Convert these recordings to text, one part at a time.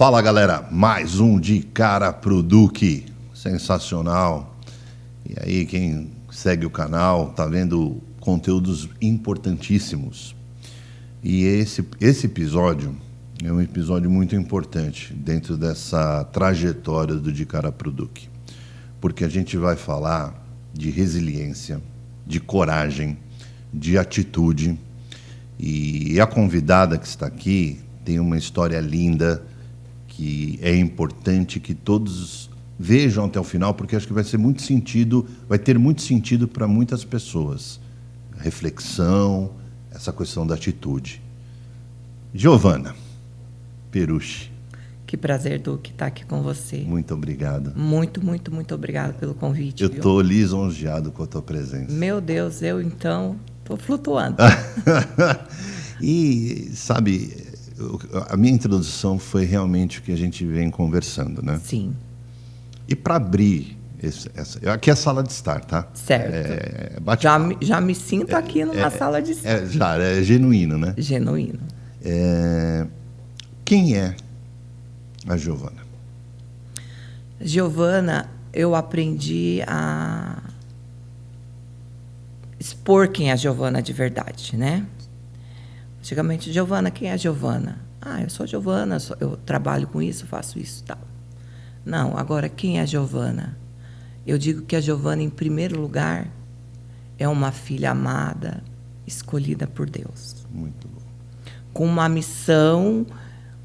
Fala galera, mais um de cara pro Duque, sensacional. E aí quem segue o canal tá vendo conteúdos importantíssimos. E esse episódio é um episódio muito importante dentro dessa trajetória do de cara pro Duque, porque a gente vai falar de resiliência, de coragem, de atitude. E a convidada que está aqui tem uma história linda que é importante que todos vejam até o final, porque acho que vai ter muito sentido para muitas pessoas. Reflexão, essa questão da atitude. Giovana Perucci. Que prazer, Duque, estar aqui com você. Muito obrigado. Muito obrigado pelo convite. Eu estou lisonjeado com a tua presença. Meu Deus, eu então estou flutuando. E, sabe, a minha introdução foi realmente o que a gente vem conversando, né? Sim. E para abrir, aqui é a sala de estar, tá? Certo. Já me sinto aqui numa sala de estar. É genuíno, né? Genuíno. Quem é a Giovana? Giovana, eu aprendi a expor quem é a Giovana de verdade, né? Antigamente, Giovana, quem é a Giovana? Eu sou a Giovana, eu trabalho com isso, faço isso e tal. Não, agora, quem é a Giovana? Eu digo que a Giovana, em primeiro lugar, é uma filha amada, escolhida por Deus. Muito bom. Com uma missão,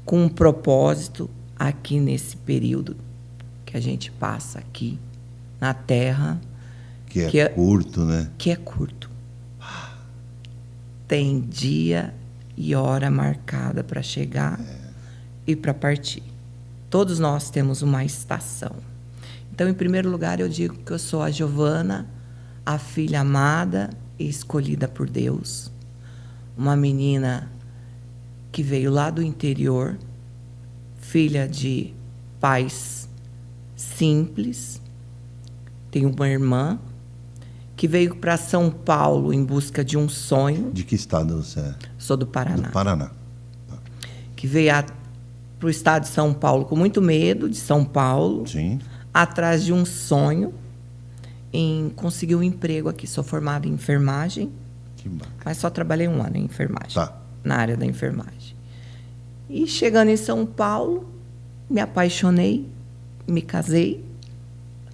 com um propósito, aqui nesse período que a gente passa aqui, na Terra. Que é curto, né? Que é curto. Tem dia e hora marcada para chegar e para partir. Todos nós temos uma estação. Então, em primeiro lugar, eu digo que eu sou a Giovana, a filha amada e escolhida por Deus. Uma menina que veio lá do interior, filha de pais simples. Tenho uma irmã que veio para São Paulo em busca de um sonho. De que estado você é? Sou do Paraná. Do Paraná. Que veio para o estado de São Paulo com muito medo de São Paulo. Sim. Atrás de um sonho em conseguir um emprego aqui. Sou formada em enfermagem. Que bacana. Mas só trabalhei 1 ano em enfermagem. Tá. Na área da enfermagem. E chegando em São Paulo, me apaixonei, me casei.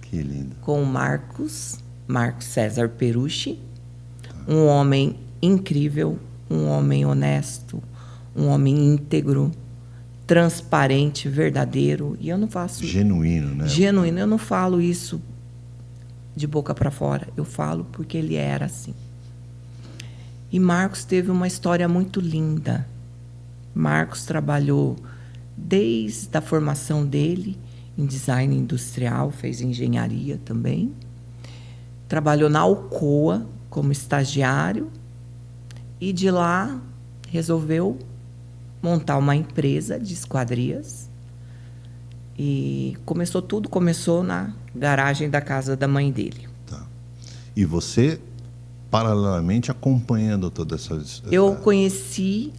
Que lindo. Com o Marcos César Perucci, um homem incrível, um homem honesto, um homem íntegro, transparente, verdadeiro. E eu não faço... Genuíno, né? Genuíno. Eu não falo isso de boca para fora. Eu falo porque ele era assim. E Marcos teve uma história muito linda. Marcos trabalhou desde a formação dele em design industrial, fez engenharia também. Trabalhou na Alcoa como estagiário e de lá resolveu montar uma empresa de esquadrias. E tudo começou na garagem da casa da mãe dele. Tá. E você, paralelamente, acompanhando toda essa... Eu conheci,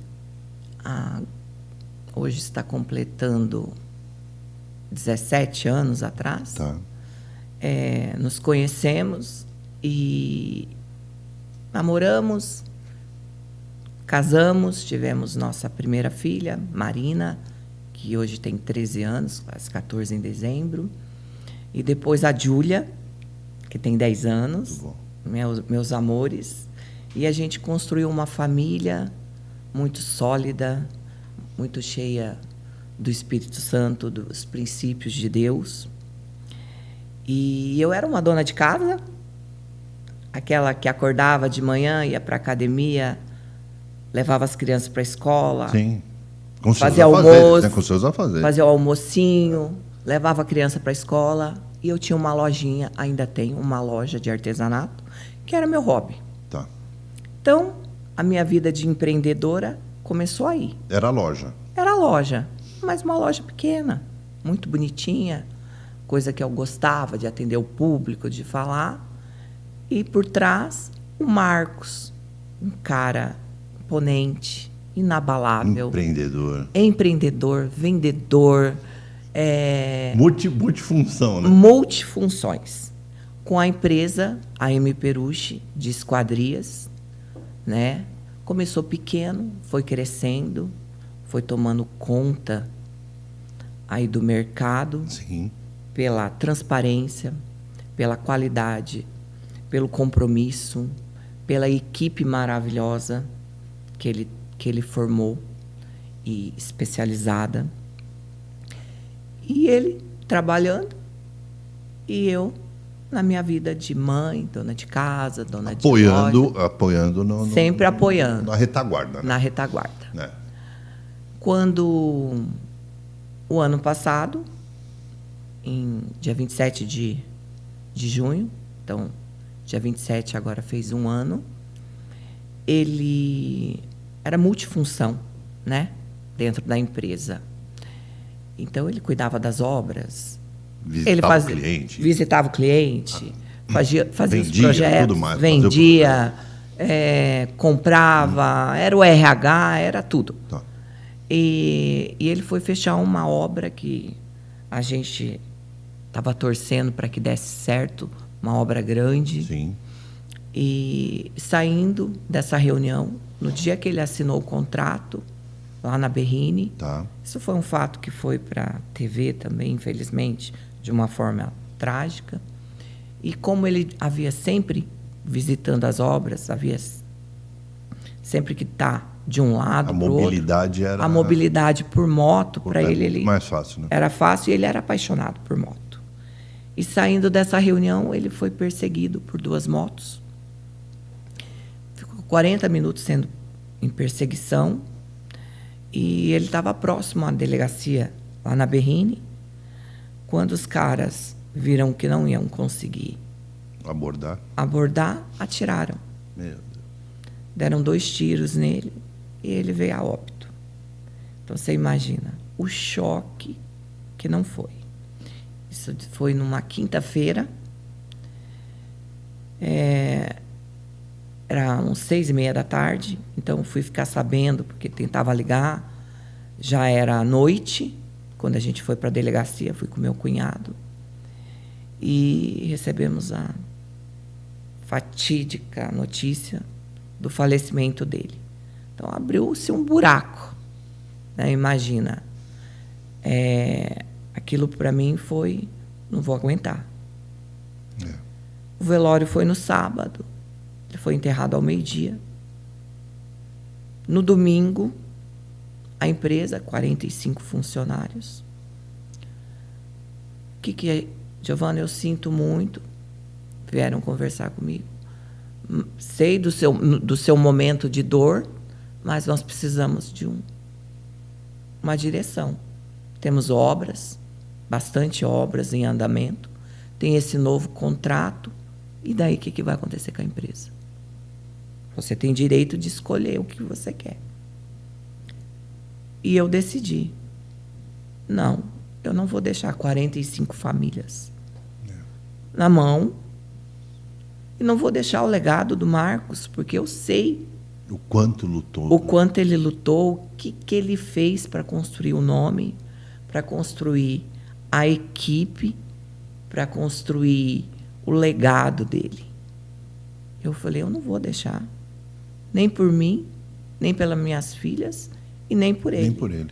hoje está completando 17 anos atrás. Tá. Nos conhecemos e namoramos, casamos, tivemos nossa primeira filha, Marina, que hoje tem 13 anos, faz 14 em dezembro. E depois a Júlia, que tem 10 anos, meus amores. E a gente construiu uma família muito sólida, muito cheia do Espírito Santo, dos princípios de Deus. E eu era uma dona de casa, aquela que acordava de manhã, ia para a academia, levava as crianças para a escola. Sim. Fazia almoço, né? Com seus afazeres. fazia o almocinho, levava a criança para a escola. E eu tinha uma lojinha, ainda tenho uma loja de artesanato, que era meu hobby. Tá. Então, a minha vida de empreendedora começou aí. Era a loja. Era a loja, mas uma loja pequena, muito bonitinha, coisa que eu gostava de atender o público, de falar. E por trás, o Marcos, um cara imponente, inabalável. Empreendedor, vendedor, multifunção, né? Multifunções. Com a empresa, a M. Perucci, de esquadrias, né? Começou pequeno, foi crescendo, foi tomando conta aí do mercado. Sim. Pela transparência, pela qualidade, pelo compromisso, pela equipe maravilhosa que ele formou e especializada. E ele trabalhando e eu na minha vida de mãe, dona de casa, dona de loja. Apoiando. Sempre apoiando. Na retaguarda. Né? Na retaguarda. Quando o ano passado, em dia 27 de junho, então, dia 27 agora fez um ano, ele era multifunção, né? Dentro da empresa. Então, ele cuidava das obras, visitava o cliente, fazia os projetos, tudo mais, vendia, comprava, era o RH, era tudo. Tá. E ele foi fechar uma obra que a gente estava torcendo para que desse certo, uma obra grande. Sim. E saindo dessa reunião, no dia que ele assinou o contrato, lá na Berrini, tá. Isso foi um fato que foi para a TV também, infelizmente, de uma forma trágica. E como ele havia sempre visitando as obras, havia sempre que está de um lado para o outro. A mobilidade por moto, para ele mais fácil, né? Era fácil e ele era apaixonado por moto. E saindo dessa reunião, ele foi perseguido por 2 motos. Ficou 40 minutos sendo em perseguição. E ele estava próximo à delegacia, lá na Berrini. Quando os caras viram que não iam conseguir abordar, atiraram. Meu Deus. Deram 2 tiros nele e ele veio a óbito. Então, você imagina o choque que não foi. Isso foi numa quinta-feira. Era uns 6:30 da tarde, então fui ficar sabendo, porque tentava ligar. Já era noite, quando a gente foi para a delegacia, fui com meu cunhado. E recebemos a fatídica notícia do falecimento dele. Então, abriu-se um buraco. Né? Imagina. Aquilo para mim foi, não vou aguentar. O velório foi no sábado. Ele foi enterrado ao meio-dia. No domingo, a empresa, 45 funcionários. O que é, Giovana? Eu sinto muito. Vieram conversar comigo. Sei do seu momento de dor, mas nós precisamos de uma direção. Temos obras, bastante obras em andamento. Tem esse novo contrato. E daí, o que vai acontecer com a empresa? Você tem direito de escolher o que você quer. E eu decidi. Não, eu não vou deixar 45 famílias na mão. E não vou deixar o legado do Marcos, porque eu sei o quanto lutou. O quanto ele lutou, o que ele fez para construir o nome, para construir a equipe, para construir o legado dele. Eu falei, eu não vou deixar. Nem por mim, nem pelas minhas filhas e nem por ele. Nem por ele.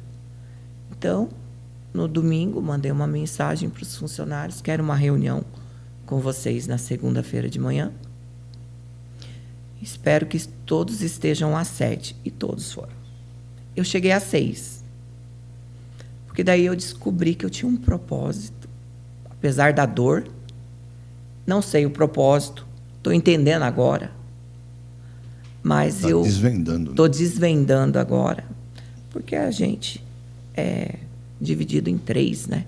Então, no domingo, mandei uma mensagem para os funcionários, quero uma reunião com vocês na segunda-feira de manhã. Espero que todos estejam às 7. E todos foram. Eu cheguei às 6. Porque daí eu descobri que eu tinha um propósito. Apesar da dor, não sei o propósito. Estou entendendo agora. Mas eu estou desvendando agora. Porque a gente é dividido em 3, né?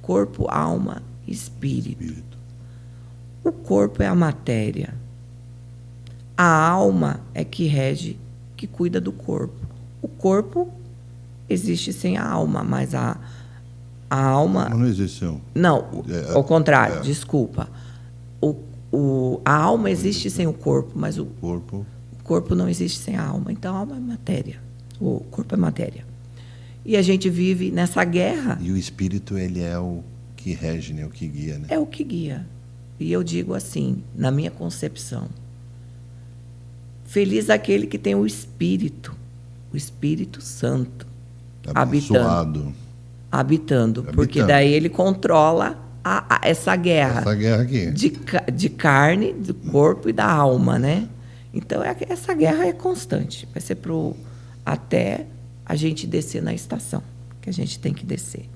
Corpo, alma e espírito. O corpo é a matéria. A alma é que rege, que cuida do corpo. O corpo existe sem a alma, mas a alma... Não existe. Não, ao contrário, desculpa. A alma existe sem o corpo, mas o corpo não existe sem a alma. Então, a alma é matéria. O corpo é matéria. E a gente vive nessa guerra. E o espírito, ele é o que rege, né? O que guia, né? É o que guia. E eu digo assim, na minha concepção, feliz aquele que tem o Espírito Santo, habitando, porque daí ele controla essa guerra. Essa guerra aqui. De carne, do corpo e da alma, né? Então, essa guerra é constante. Vai ser até a gente descer na estação, que a gente tem que descer.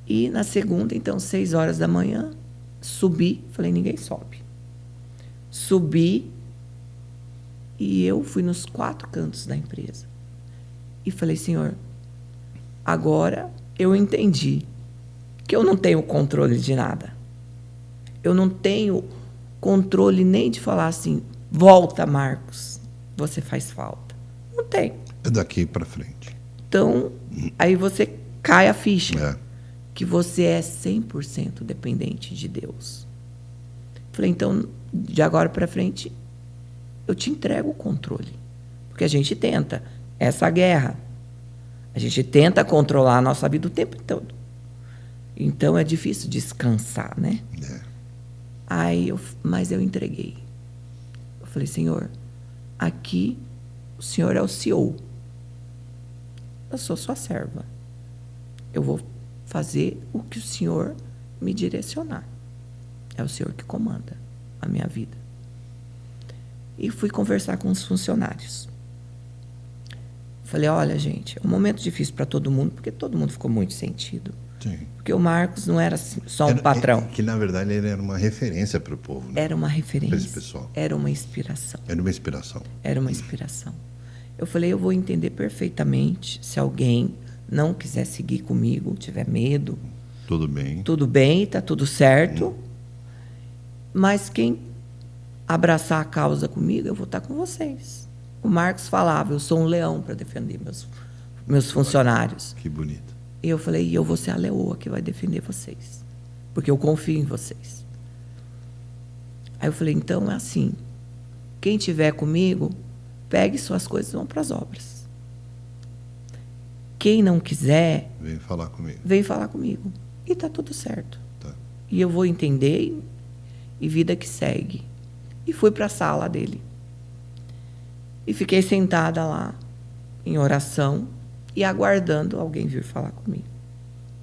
E na segunda, então, 6 horas da manhã, subi. Falei, ninguém sobe. Subi e eu fui nos 4 cantos da empresa. E falei, Senhor, agora eu entendi que eu não tenho controle de nada. Eu não tenho controle nem de falar assim, volta, Marcos, você faz falta. Não tem. É daqui para frente. Então, aí você cai a ficha. Que você é 100% dependente de Deus. Falei, então, de agora para frente, eu te entrego o controle. Porque a gente tenta essa guerra. A gente tenta controlar a nossa vida o tempo todo. Então, é difícil descansar, né? Mas eu entreguei. Eu falei, Senhor, aqui o Senhor é o CEO. Eu sou sua serva. Eu vou fazer o que o Senhor me direcionar. É o Senhor que comanda a minha vida. E fui conversar com os funcionários. Falei, olha, gente, é um momento difícil para todo mundo, porque todo mundo ficou muito sentido. Sim. Porque o Marcos não era só um patrão. Que, na verdade, ele era uma referência para o povo. Né? Era uma referência. Para esse pessoal. Era uma inspiração. Era uma inspiração. Era uma inspiração. Eu falei, eu vou entender perfeitamente se alguém não quiser seguir comigo, tiver medo. Tudo bem. Tudo bem, está tudo certo. Mas quem abraçar a causa comigo, eu vou estar com vocês. O Marcos falava, eu sou um leão para defender meus funcionários. Que bonito. E eu falei, eu vou ser a leoa que vai defender vocês. Porque eu confio em vocês. Aí eu falei, então é assim, quem tiver comigo, pegue suas coisas e vão para as obras. Quem não quiser... Vem falar comigo. Vem falar comigo. E está tudo certo. Tá. E eu vou entender e vida que segue. E fui para a sala dele. E fiquei sentada lá, em oração, e aguardando alguém vir falar comigo.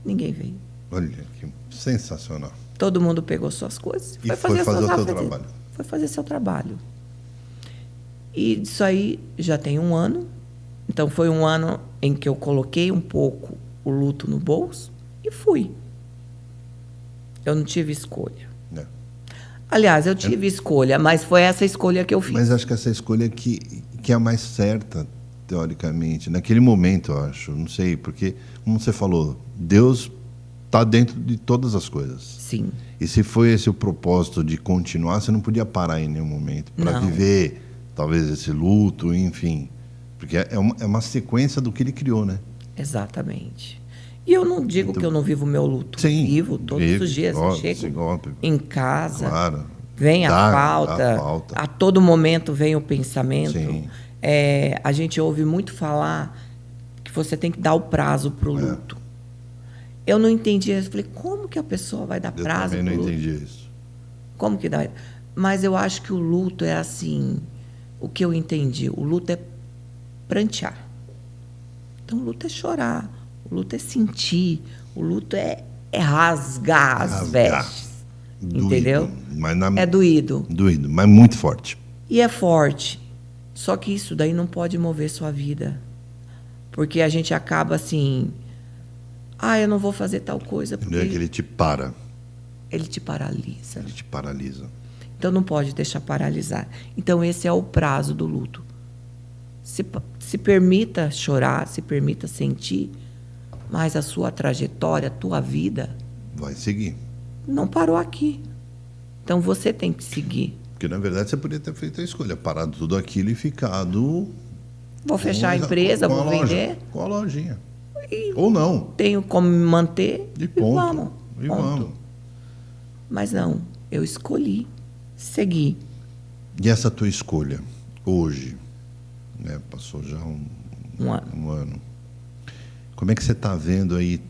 Ninguém veio. Olha, que sensacional. Todo mundo pegou suas coisas e foi fazer o seu trabalho. Foi fazer seu trabalho. E isso aí já tem 1 ano. Então, foi 1 ano em que eu coloquei um pouco o luto no bolso e fui. Eu não tive escolha. É. Aliás, eu tive escolha, mas foi essa escolha que eu fiz. Mas acho que essa escolha que é a mais certa, teoricamente. Naquele momento, eu acho. Não sei, porque, como você falou, Deus está dentro de todas as coisas. Sim. E se foi esse o propósito de continuar, você não podia parar em nenhum momento para viver, talvez, esse luto, enfim. Porque é uma sequência do que ele criou, né? Exatamente. E eu não digo que eu não vivo o meu luto. Sim, vivo todos os dias. Eu chego em casa, vem a pauta, a todo momento vem o pensamento. Sim. A gente ouve muito falar que você tem que dar o prazo para o luto. Eu não entendi. Eu falei, como que a pessoa vai dar prazo para o luto? Eu também não entendi isso. Como que dá? Mas eu acho que o luto é assim, o que eu entendi, o luto é prantear. Então, o luto é chorar, o luto é sentir, o luto é rasgar as vestes. Doído, entendeu? Mas é doído. Doído, mas muito forte. E é forte. Só que isso daí não pode mover sua vida. Porque a gente acaba assim... eu não vou fazer tal coisa. Porque não é que ele te para. Ele te paralisa. Ele te paralisa. Então, não pode deixar paralisar. Então, esse é o prazo do luto. Se permita chorar, se permita sentir, mas a sua trajetória, a tua vida... vai seguir. Não parou aqui. Então, você tem que seguir. Porque, na verdade, você poderia ter feito a escolha, parado tudo aquilo e ficado... Vou fechar a empresa, vou vender. Com a lojinha. Ou não. Tenho como me manter. E ponto. Vamos. Mas não, eu escolhi seguir. E essa tua escolha, hoje, né, passou já Um ano. Um ano. Como é que você está vendo aí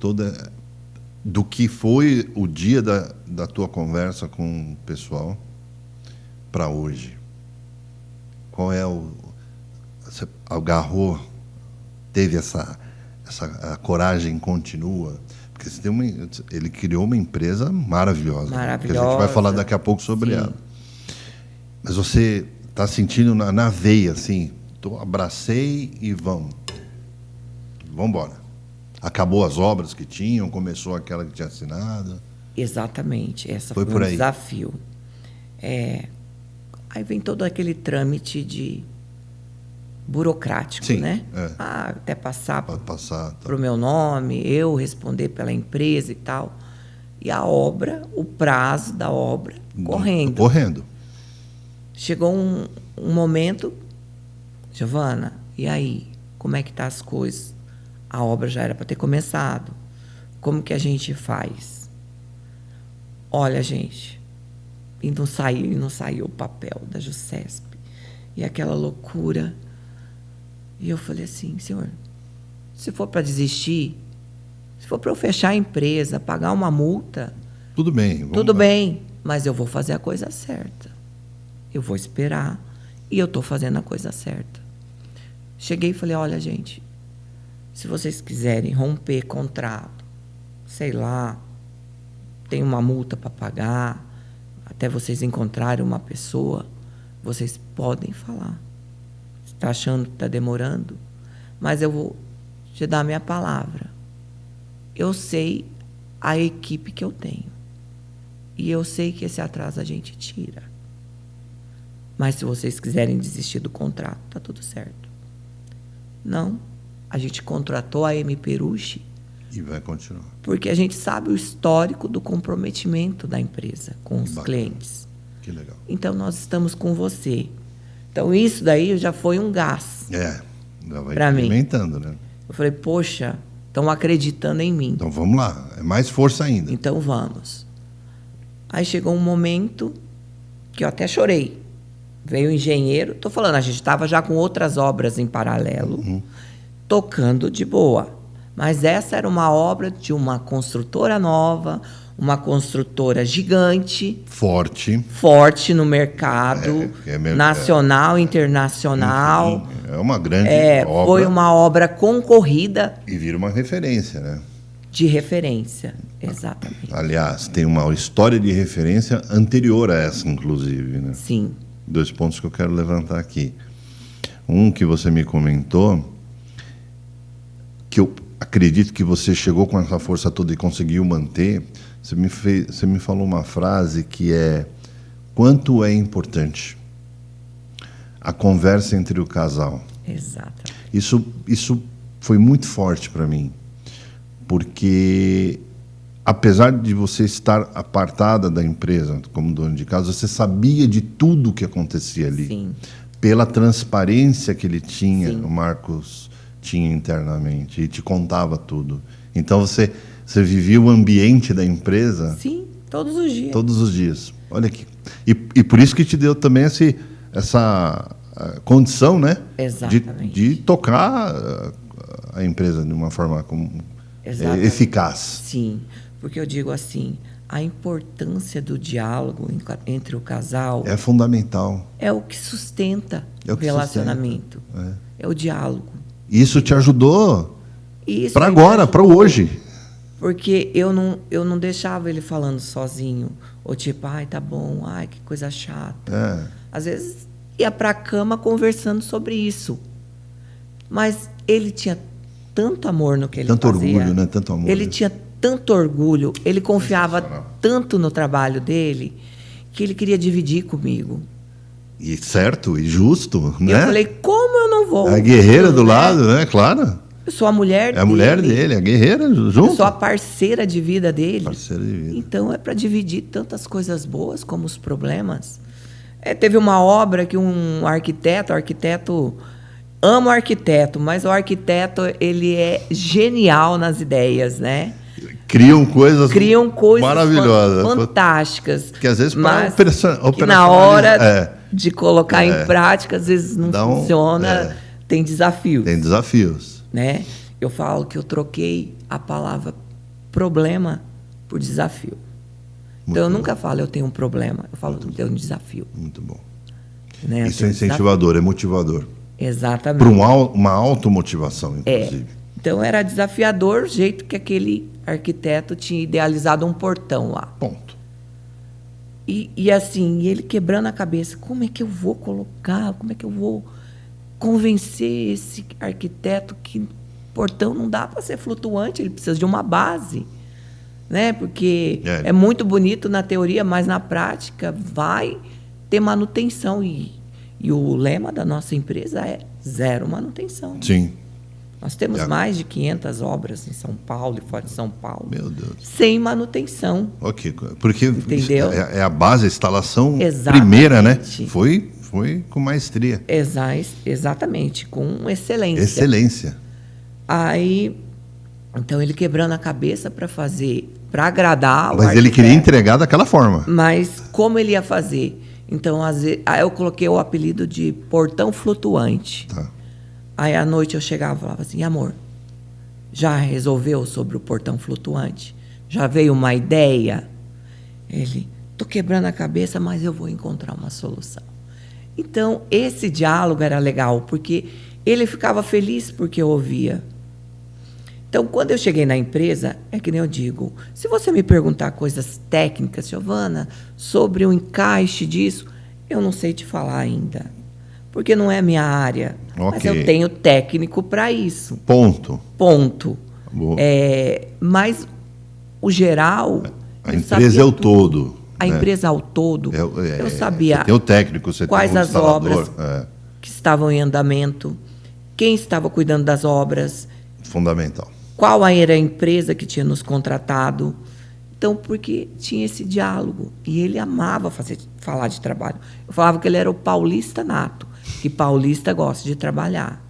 do que foi o dia da tua conversa com o pessoal para hoje? Qual é você agarrou, teve a coragem continua? Porque ele criou uma empresa maravilhosa. Maravilhosa. Que a gente vai falar daqui a pouco sobre Sim. ela. Mas você está sentindo na veia, assim, abracei e vamos embora. Acabou as obras que tinham, começou aquela que tinha assinado. Exatamente, essa Foi foi por um aí. desafio. Aí vem todo aquele trâmite de burocrático, Sim, né? é. Até passar Pode passar. Tá. para o meu nome, eu responder pela empresa e tal. E a obra, o prazo da obra, correndo. Chegou um momento, Giovana, e aí? Como é que tá as coisas? A obra já era para ter começado. Como que a gente faz? Olha, gente, e não saiu o papel da Jusesp. E aquela loucura. E eu falei assim, senhor, se for para desistir, se for para eu fechar a empresa, pagar uma multa, Tudo bem. tudo bem, mas eu vou fazer a coisa certa. Eu vou esperar e eu estou fazendo a coisa certa. Cheguei e falei, olha, gente, se vocês quiserem romper contrato, sei lá, tem uma multa para pagar, até vocês encontrarem uma pessoa, vocês podem falar. Você está achando que está demorando? Mas eu vou te dar a minha palavra. Eu sei a equipe que eu tenho. E eu sei que esse atraso a gente tira. Mas se vocês quiserem desistir do contrato, está tudo certo. Não. A gente contratou a M. Perucci. E vai continuar. Porque a gente sabe o histórico do comprometimento da empresa com os Bacana. clientes. Que legal. Então, nós estamos com você. Então, isso daí já foi um gás. Já vai Pra mim. incrementando, né? Eu falei, poxa, estão acreditando em mim. Então vamos lá. É mais força ainda. Então, vamos. Aí chegou um momento que eu até chorei. Veio o engenheiro, estou falando, a gente estava já com outras obras em paralelo, tocando de boa. Mas essa era uma obra de uma construtora nova, uma construtora gigante, forte no mercado, nacional, internacional. Enfim, é uma grande obra. Foi uma obra concorrida. E vira uma referência, né? De referência, exatamente. Aliás, tem uma história de referência anterior a essa, inclusive, né? Sim. 2 pontos que eu quero levantar aqui. Um que você me comentou, que eu acredito que você chegou com essa força toda e conseguiu manter. Você me falou uma frase que é: quanto é importante a conversa entre o casal. Exato. Isso foi muito forte para mim, porque apesar de você estar apartada da empresa como dono de casa, você sabia de tudo o que acontecia ali. Sim. Pela transparência que ele tinha, Sim. o Marcos tinha internamente, e te contava tudo. Então você vivia o ambiente da empresa. Sim, todos os dias. Todos os dias. Olha aqui. E por isso que te deu também essa condição, né? Exatamente. De tocar a empresa de uma forma eficaz. Sim, porque eu digo assim, a importância do diálogo entre o casal é fundamental. É o que sustenta o relacionamento. É o diálogo. Isso te ajudou para agora, para hoje. Porque eu não deixava ele falando sozinho. Ou tipo, ai, tá bom, ai, que coisa chata. Às vezes ia para a cama conversando sobre isso. Mas ele tinha tanto amor no que ele fazia. Tanto orgulho, né? Tanto amor. Ele tinha tanto orgulho, ele confiava tanto no trabalho dele, que ele queria dividir comigo. E certo, e justo, né? Eu falei, como eu não vou? A guerreira do lado, né? Claro. Eu sou a mulher dele. É a mulher dele, a guerreira junto. Eu sou a parceira de vida dele. Parceira de vida. Então, é para dividir tantas coisas boas como os problemas. Teve uma obra que um arquiteto ama o arquiteto, mas o arquiteto, ele é genial nas ideias, né? Criam coisas maravilhosas, fantásticas. Que às vezes que na hora de colocar em prática, às vezes não funciona tem desafios. Tem desafios. Né? Eu falo que eu troquei a palavra problema por desafio. Então, eu nunca falo eu tenho um problema, eu falo eu tenho um desafio. Muito bom. Né? Isso é incentivador, é motivador. Exatamente. Para uma automotivação, inclusive. Então, era desafiador o jeito que aquele arquiteto tinha idealizado um portão lá. Ponto. E assim, ele quebrando a cabeça, como é que eu vou colocar, como é que eu vou convencer esse arquiteto que portão não dá para ser flutuante, ele precisa de uma base. Né? Porque é muito bonito na teoria, mas na prática vai ter manutenção. E o lema da nossa empresa é zero manutenção. Sim. Nós temos mais de 500 obras em São Paulo e fora de São Paulo. Meu Deus. Sem manutenção. Ok, porque entendeu? É a base, a instalação Exatamente. Primeira, né? Foi com maestria. Exatamente, com excelência. Excelência. Aí, então, ele quebrando a cabeça para fazer, para agradar o Mas ele queria entregar daquela forma. Mas como ele ia fazer? Então, aí eu coloquei o apelido de portão flutuante. Tá. Aí, à noite, eu chegava e falava assim, amor, já resolveu sobre o portão flutuante? Já veio uma ideia? Ele, estou quebrando a cabeça, mas eu vou encontrar uma solução. Então, esse diálogo era legal, porque ele ficava feliz porque eu ouvia. Então, quando eu cheguei na empresa, é que nem eu digo, se você me perguntar coisas técnicas, Giovana, sobre o encaixe disso, eu não sei te falar ainda, porque não é minha área. Okay. Mas eu tenho técnico para isso. Ponto. Boa. Mas o geral... A empresa é o todo. A empresa ao todo, eu sabia você tem o técnico, você quais tem o as obras que estavam em andamento, quem estava cuidando das obras. Fundamental. Qual era a empresa que tinha nos contratado. Então, porque tinha esse diálogo. E ele amava falar de trabalho. Eu falava que ele era o paulista nato, que paulista gosta de trabalhar.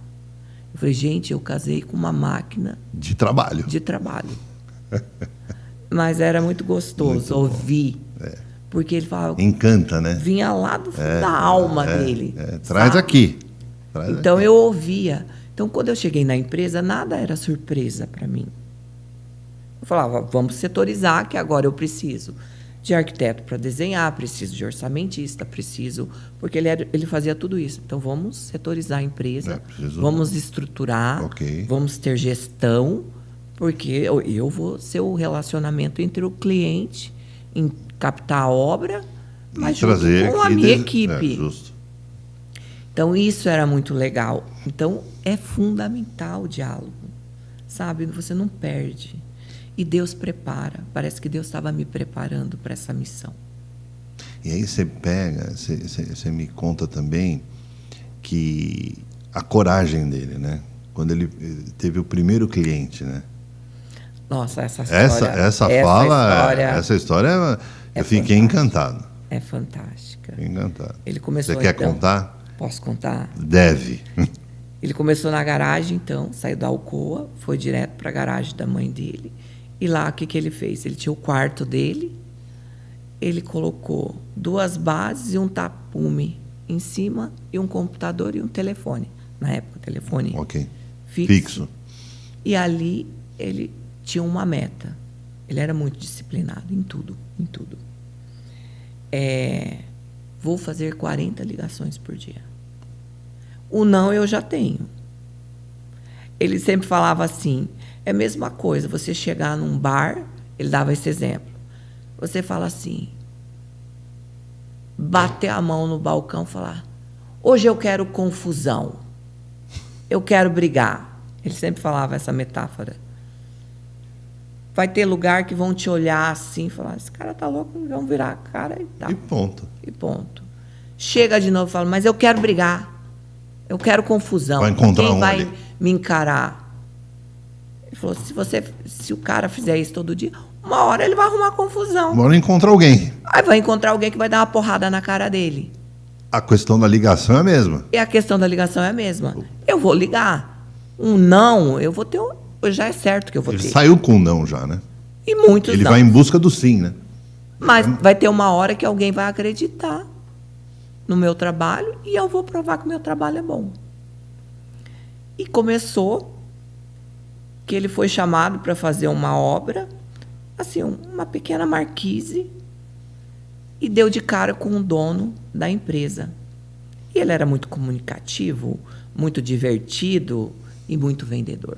Eu falei, gente, eu casei com uma máquina... De trabalho. Mas era muito gostoso ouvir. Porque ele falava... Encanta, né? Vinha lá do fundo da alma dele. Traz sabe? aqui. Então, eu ouvia. Então, quando eu cheguei na empresa, nada era surpresa para mim. Eu falava, vamos setorizar, que agora eu preciso de arquiteto para desenhar, preciso de orçamentista, preciso... Porque ele fazia tudo isso. Então, vamos setorizar a empresa, vamos estruturar, vamos ter gestão, porque eu vou ser o relacionamento entre o cliente, em captar a obra, mas junto com a minha equipe. Justo. Então, isso era muito legal. Então, é fundamental o diálogo, sabe? Você não perde. E Deus prepara. Parece que Deus estava me preparando para essa missão. E aí você pega, você me conta também que a coragem dele, né? Quando ele teve o primeiro cliente, né? Nossa, essa história eu fiquei encantado. É fantástica. Encantado. Ele começou, você quer contar? Posso contar? Deve. Ele começou na garagem, então, saiu da Alcoa, foi direto para a garagem da mãe dele. E lá, o que ele fez? Ele tinha o quarto dele, ele colocou 2 bases e um tapume em cima, e um computador e um telefone. Na época, telefone fixo. E ali, ele tinha uma meta. Ele era muito disciplinado em tudo. Vou fazer 40 ligações por dia. O não eu já tenho. Ele sempre falava assim, é a mesma coisa, você chegar num bar, ele dava esse exemplo. Você fala assim, bater a mão no balcão e falar, hoje eu quero confusão, eu quero brigar. Ele sempre falava essa metáfora. Vai ter lugar que vão te olhar assim e falar, esse cara tá louco, vão virar a cara e tá. E ponto. Chega de novo e fala, mas eu quero brigar. Eu quero confusão. Vai encontrar Quem vai ali? me encarar? Ele falou, se o cara fizer isso todo dia, uma hora ele vai arrumar confusão. Uma hora encontra alguém. Aí vai encontrar alguém que vai dar uma porrada na cara dele. A questão da ligação é a mesma. E a questão da ligação é a mesma. Eu vou ligar. Um não, eu vou ter... Já é certo que eu vou ter. Ele saiu com não já, né? E muitos Ele não. vai em busca do sim, né? Mas vai ter uma hora que alguém vai acreditar no meu trabalho e eu vou provar que o meu trabalho é bom. E começou que ele foi chamado para fazer uma obra, assim, uma pequena marquise, e deu de cara com o dono da empresa. E ele era muito comunicativo, muito divertido e muito vendedor.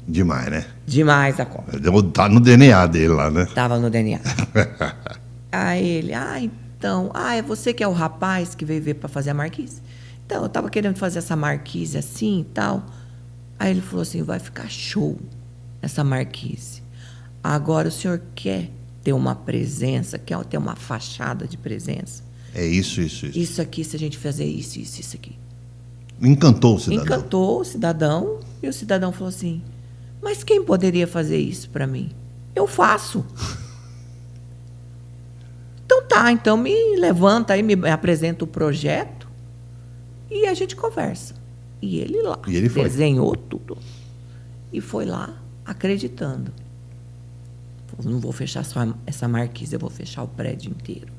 Demais, né? Demais a conta. Tá no DNA dele lá, né? Estava no DNA. Aí ele, então, é você que é o rapaz que veio ver para fazer a marquise? Então, eu estava querendo fazer essa marquise assim e tal. Aí ele falou assim, vai ficar show essa marquise. Agora o senhor quer ter uma presença, quer ter uma fachada de presença? É isso. Isso aqui, se a gente fazer isso aqui. Encantou o cidadão. Encantou o cidadão, e o cidadão falou assim, mas quem poderia fazer isso para mim? Eu faço. Então tá, então me levanta aí, me apresenta o projeto e a gente conversa. E ele lá, E ele foi. desenhou tudo. E foi lá, acreditando. Falou, não vou fechar só essa marquise, eu vou fechar o prédio inteiro.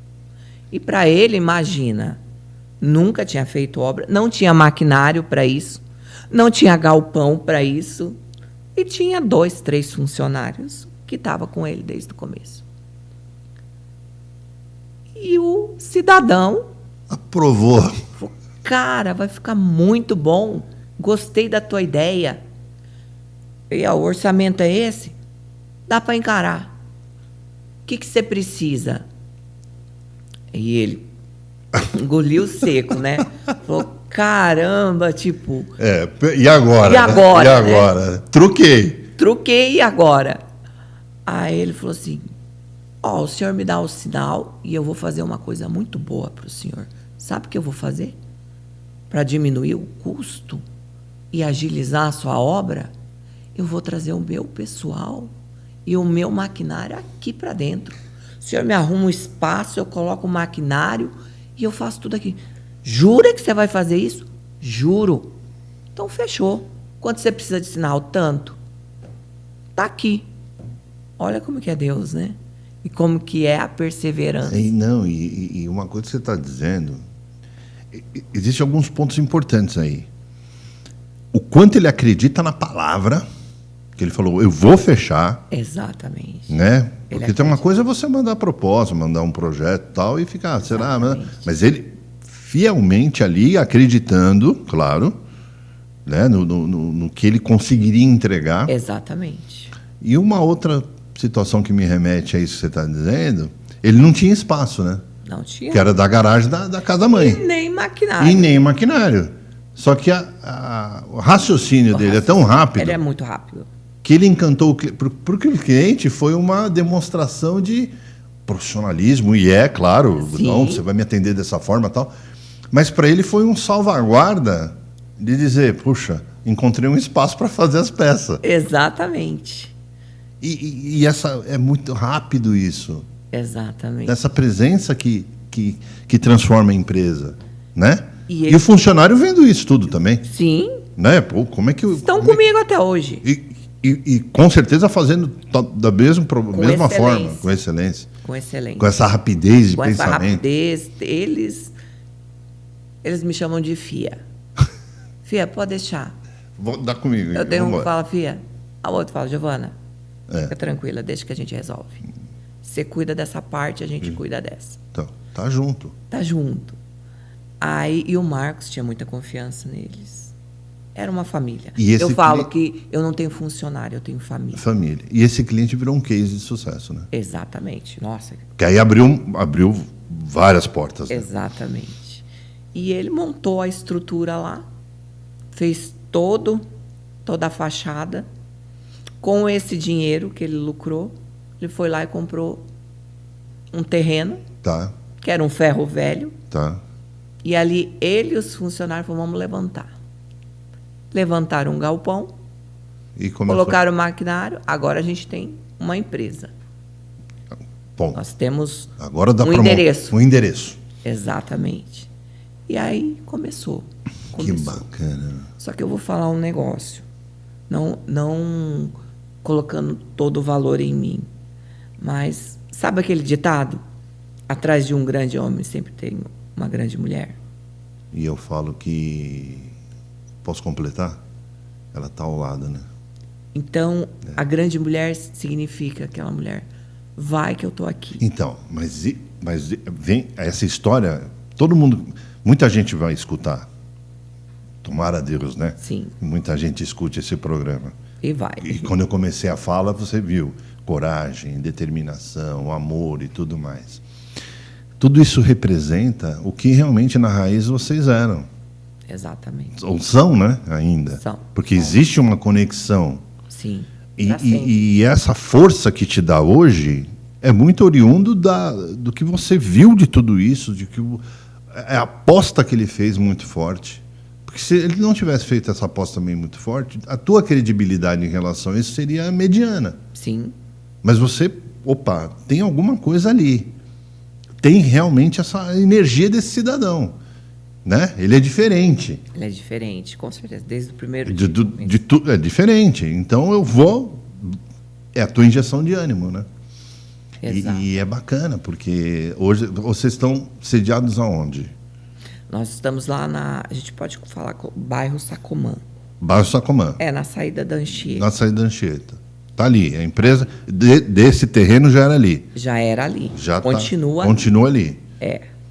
E para ele, imagina, nunca tinha feito obra, não tinha maquinário para isso, não tinha galpão para isso, e tinha 2, 3 funcionários que estavam com ele desde o começo. E o cidadão aprovou. falou, cara, vai ficar muito bom, gostei da tua ideia. E o orçamento é esse? Dá para encarar. O que você precisa? E ele engoliu seco, né? Falou, caramba, tipo... E agora? E agora? E agora? Né? Truquei, e agora? Aí ele falou assim, o senhor me dá o sinal e eu vou fazer uma coisa muito boa para o senhor. Sabe o que eu vou fazer? Para diminuir o custo e agilizar a sua obra, eu vou trazer o meu pessoal e o meu maquinário aqui para dentro. O senhor me arruma um espaço, eu coloco o maquinário e eu faço tudo aqui. Jura que você vai fazer isso? Juro. Então, fechou. Quanto você precisa de sinal? Tanto. Tá aqui. Olha como que é Deus, né? E como que é a perseverança. E uma coisa que você está dizendo, existem alguns pontos importantes aí. O quanto ele acredita na palavra, que ele falou, eu vou fechar. Exatamente. Né? Porque tem uma coisa é você mandar proposta, mandar um projeto e tal, e ficar, será? Mas ele fielmente ali, acreditando, claro, né, no que ele conseguiria entregar. Exatamente. E uma outra situação que me remete a isso que você está dizendo, ele não tinha espaço, né? Não tinha. Que era da garagem da casa-mãe. E nem maquinário. E nem maquinário. Só que o raciocínio dele é tão rápido. Ele é muito rápido. Que ele encantou para o cliente, foi uma demonstração de profissionalismo, e claro, Sim. Não, você vai me atender dessa forma e tal. Mas para ele foi um salvaguarda de dizer, puxa, encontrei um espaço para fazer as peças. Exatamente. E essa é muito rápido isso. Exatamente. Essa presença que transforma a empresa, né? E o funcionário vendo isso tudo também. Sim. Né? Pô, como é que estão comigo até hoje. E com certeza fazendo da mesma forma, com excelência. Com excelência. Com essa rapidez de com pensamento. Essa rapidez, eles me chamam de Fia. Fia, pode deixar. Vou dar comigo. Eu tenho um que fala, Fia. A outra fala, Giovana, É. Fica tranquila, deixa que a gente resolve. Você cuida dessa parte, a gente cuida dessa. Então, tá junto. Tá junto. Aí, e o Marcos tinha muita confiança neles. Era uma família. E esse eu falo que eu não tenho funcionário, eu tenho família. Família. E esse cliente virou um case de sucesso, né? Exatamente. Nossa. Que aí abriu várias portas. Né? Exatamente. E ele montou a estrutura lá, fez toda a fachada. Com esse dinheiro que ele lucrou, ele foi lá e comprou um terreno, Tá. que era um ferro velho. Tá. E ali ele e os funcionários falaram, vamos levantar. Levantaram um galpão, E começou. colocaram o maquinário, agora a gente tem uma empresa. Bom, Nós temos agora dá um pra endereço. Um endereço. Exatamente. E aí começou. Que bacana. Só que eu vou falar um negócio. Não colocando todo o valor em mim. Mas sabe aquele ditado? Atrás de um grande homem sempre tem uma grande mulher. E eu falo que... Posso completar? Ela está ao lado, né? Então, a grande mulher significa aquela mulher, vai que eu estou aqui. Então, mas vem essa história, muita gente vai escutar. Tomara a Deus, né? Sim. Muita gente escute esse programa. E vai. E quando eu comecei a fala, você viu coragem, determinação, amor e tudo mais. Tudo isso representa o que realmente na raiz vocês eram. Exatamente. Ou são, né? Ainda. São. Porque existe uma conexão. Sim. E essa força que te dá hoje é muito oriundo do que você viu de tudo isso, de que a aposta que ele fez muito forte. Porque se ele não tivesse feito essa aposta também muito forte, a tua credibilidade em relação a isso seria mediana. Sim. Mas você, tem alguma coisa ali. Tem realmente essa energia desse cidadão. Né? Ele é diferente. Ele é diferente, com certeza. Desde o primeiro dia. É diferente. Então eu vou... É a tua injeção de ânimo, né? Exato. E é bacana, porque hoje vocês estão sediados aonde? Nós estamos lá a gente pode falar com o bairro Sacomã. Bairro Sacomã. Na saída da Anchieta. Na saída da Anchieta. Está ali. A empresa desse terreno já era ali. Já era ali. Já continua ali.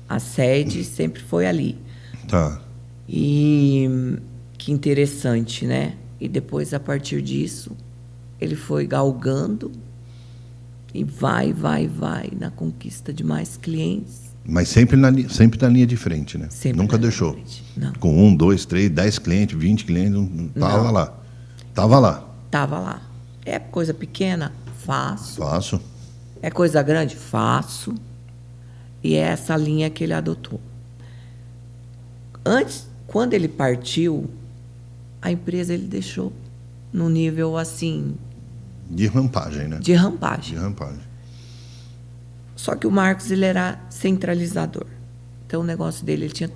A sede sempre foi ali. Tá. E que interessante, né? E depois, a partir disso, ele foi galgando e vai na conquista de mais clientes. Mas sempre na linha de frente, né? Sempre nunca deixou. Não. Com 1, 2, 3, 10 clientes, 20 clientes, estava lá. Estava lá. É coisa pequena? Faço. É coisa grande? Faço. E é essa linha que ele adotou. Antes, quando ele partiu, a empresa ele deixou num nível assim... De rampagem, né? De rampagem. Só que o Marcos, ele era centralizador. Então, o negócio dele, ele tinha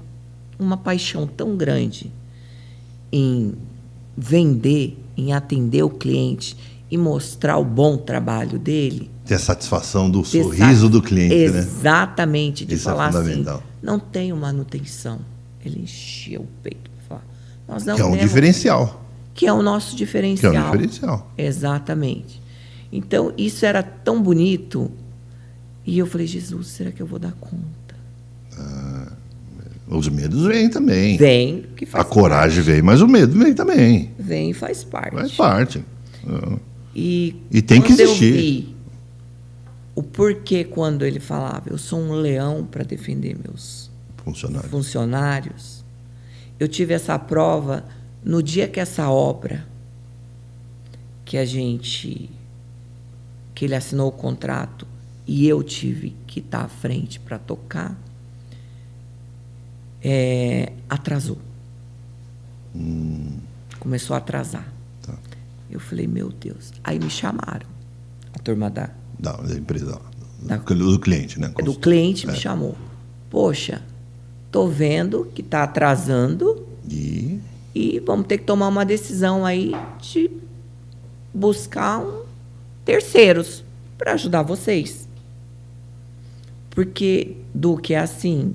uma paixão tão grande em vender, em atender o cliente e mostrar o bom trabalho dele. Ter a satisfação do sorriso do cliente, né? Exatamente. De Isso falar é fundamental. assim, não tenho manutenção. Ele enchia o peito para falar. Nós não que é um temos, diferencial. Que é o nosso diferencial. Que é um diferencial. Exatamente. Então, isso era tão bonito. E eu falei, Jesus, será que eu vou dar conta? Os medos vêm também. Vem, que faz a coragem vem, mas o medo vem também. Vem e faz parte. Faz parte. E tem que existir. Eu vi o porquê quando ele falava, eu sou um leão para defender meus funcionários. Eu tive essa prova no dia que essa obra, que ele assinou o contrato e eu tive que estar à frente para tocar, atrasou. Começou a atrasar. Tá. Eu falei, meu Deus. Aí me chamaram, a turma da empresa, do cliente, né? Do cliente me chamou. Poxa, tô vendo que está atrasando e vamos ter que tomar uma decisão aí de buscar terceiros para ajudar vocês. Porque, Duque, é assim,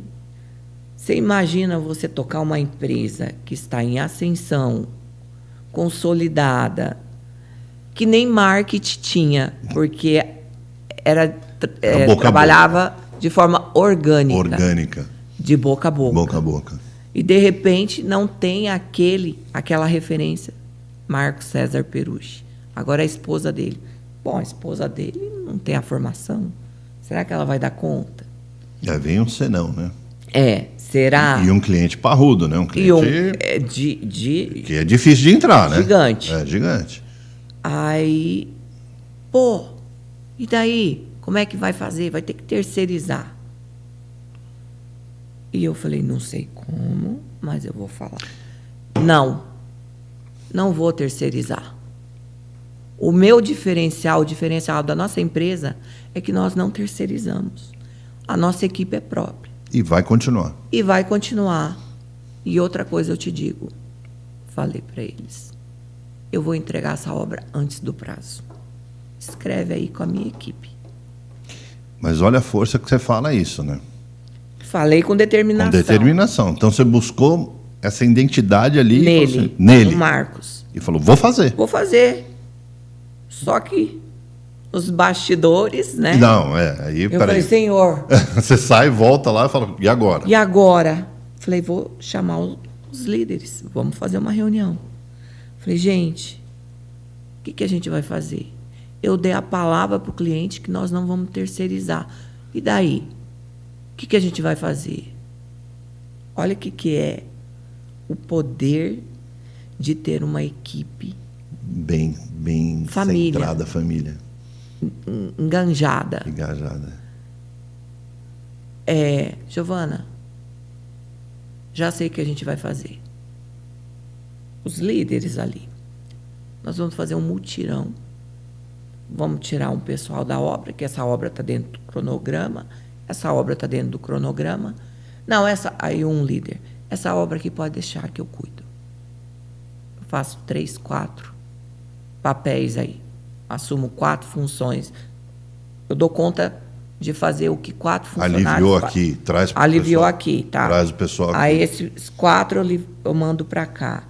você imagina você tocar uma empresa que está em ascensão, consolidada, que nem marketing tinha, porque trabalhava de forma orgânica. De boca a boca. Boca a boca. E, de repente, não tem aquela referência, Marcos César Perucci. Agora, a esposa dele. Bom, a esposa dele não tem a formação. Será que ela vai dar conta? Já vem um senão, né? Será? E um cliente parrudo, né? Um cliente que é difícil de entrar, né? Gigante. É, gigante. Aí, e daí? Como é que vai fazer? Vai ter que terceirizar. E eu falei, não sei como, mas eu vou falar. Não vou terceirizar. O meu diferencial, o diferencial da nossa empresa, é que nós não terceirizamos. A nossa equipe é própria. E vai continuar. E outra coisa eu te digo, falei para eles, eu vou entregar essa obra antes do prazo. Escreve aí com a minha equipe. Mas olha a força que você fala isso, né? Falei com determinação. Então você buscou essa identidade ali Nele, nele. no Marcos. E falou, vou fazer. Vou fazer. Só que os bastidores, né? Não, aí, Eu falei, Senhor. Você sai, volta lá e fala, e agora? E agora? Falei, vou chamar os líderes, vamos fazer uma reunião. Falei, gente, o que a gente vai fazer? Eu dei a palavra para o cliente que nós não vamos terceirizar. E daí? O que a gente vai fazer? Olha o que é o poder de ter uma equipe bem família. centrada, família. Engajada. Giovana, já sei o que a gente vai fazer. Os líderes ali. Nós vamos fazer um mutirão. Vamos tirar um pessoal da obra, que essa obra está dentro do cronograma. Essa obra está dentro do cronograma. Não, aí um líder. Essa obra aqui pode deixar que eu cuido. Eu faço 3, 4 papéis aí. Assumo 4 funções. Eu dou conta de fazer o que 4 funcionários Aliviou aqui, traz para o Aliviou pessoal. aqui, tá? Traz o pessoal aqui. Aí esses 4 eu mando para cá.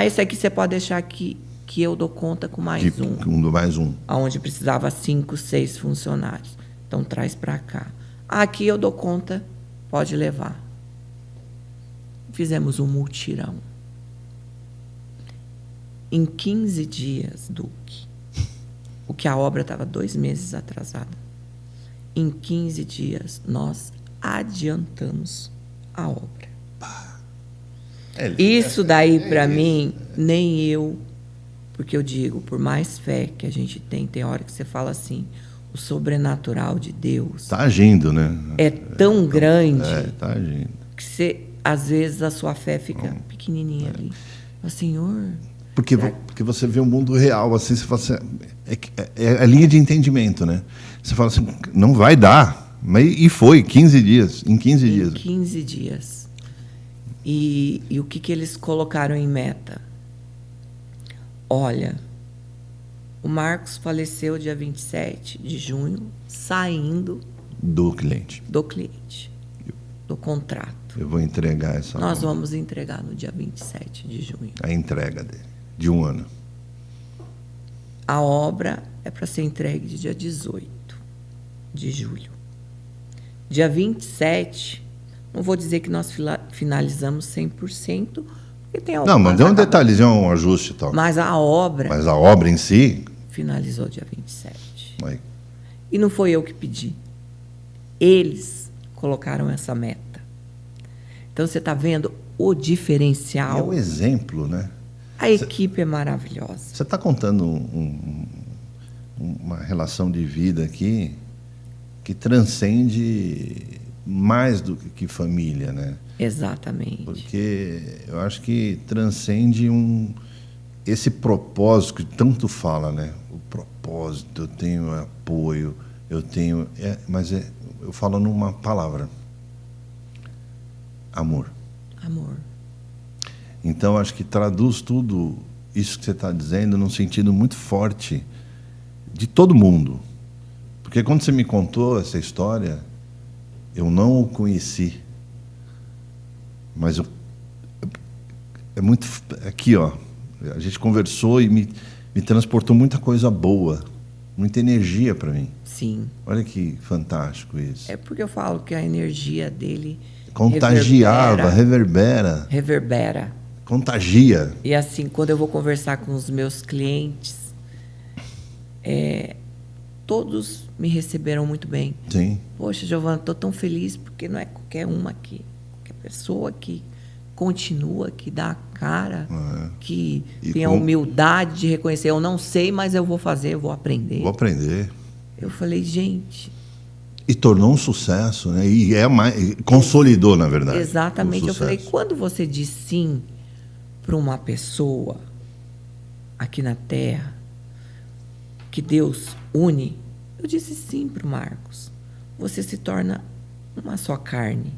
Esse aqui você pode deixar que eu dou conta com mais um. Mais um. Onde precisava 5, 6 funcionários. Então traz para cá. Aqui eu dou conta, pode levar. Fizemos um mutirão. Em 15 dias, Duque, o que a obra estava 2 meses atrasada, em 15 dias nós adiantamos a obra. Isso daí, para mim, nem eu, porque eu digo, por mais fé que a gente tem hora que você fala assim, o sobrenatural de Deus... Está agindo, né? É tão grande está agindo. Que você, às vezes a sua fé fica pequenininha ali. Mas, Senhor... Porque você vê o mundo real, assim, você fala assim, é a linha de entendimento, né? Você fala assim, não vai dar. E foi, 15 dias, em 15 dias. Em 15 dias. E o que eles colocaram em meta? Olha, o Marcos faleceu dia 27 de junho, saindo... Do cliente. Do contrato. Eu vou entregar essa... Nós vamos entregar no dia 27 de junho. A entrega dele, de 1 ano. A obra é para ser entregue dia 18 de julho. Dia 27, não vou dizer que nós finalizamos 100%, porque tem algumas... Não, mas deu um detalhezinho, um ajuste e tal. Mas a obra em si... finalizou dia 27. Aí. E não foi eu que pedi. Eles colocaram essa meta. Então, você está vendo o diferencial. É o exemplo, né? A equipe é maravilhosa. Você está contando uma relação de vida aqui que transcende mais do que família, né? Exatamente. Porque eu acho que transcende esse propósito que tanto fala, né? O propósito, eu tenho apoio, eu tenho... eu falo numa palavra. Amor. Então, acho que traduz tudo isso que você está dizendo num sentido muito forte de todo mundo. Porque quando você me contou essa história, eu não o conheci. Mas é muito... Aqui, ó, a gente conversou e me transportou muita coisa boa, muita energia para mim. Sim. Olha que fantástico isso. É porque eu falo que a energia dele... Contagiava, reverbera. Contagia. E assim, quando eu vou conversar com os meus clientes, todos me receberam muito bem. Sim. Poxa, Giovana, estou tão feliz porque não é qualquer uma aqui. Qualquer pessoa que continua, que dá a cara, que tem a humildade de reconhecer. Eu não sei, mas eu vou fazer, eu vou aprender. Eu falei, gente... E tornou um sucesso, né? E consolidou, na verdade. Exatamente. Eu falei, quando você diz sim para uma pessoa aqui na Terra, que Deus une, eu disse sim para o Marcos. Você se torna uma só carne.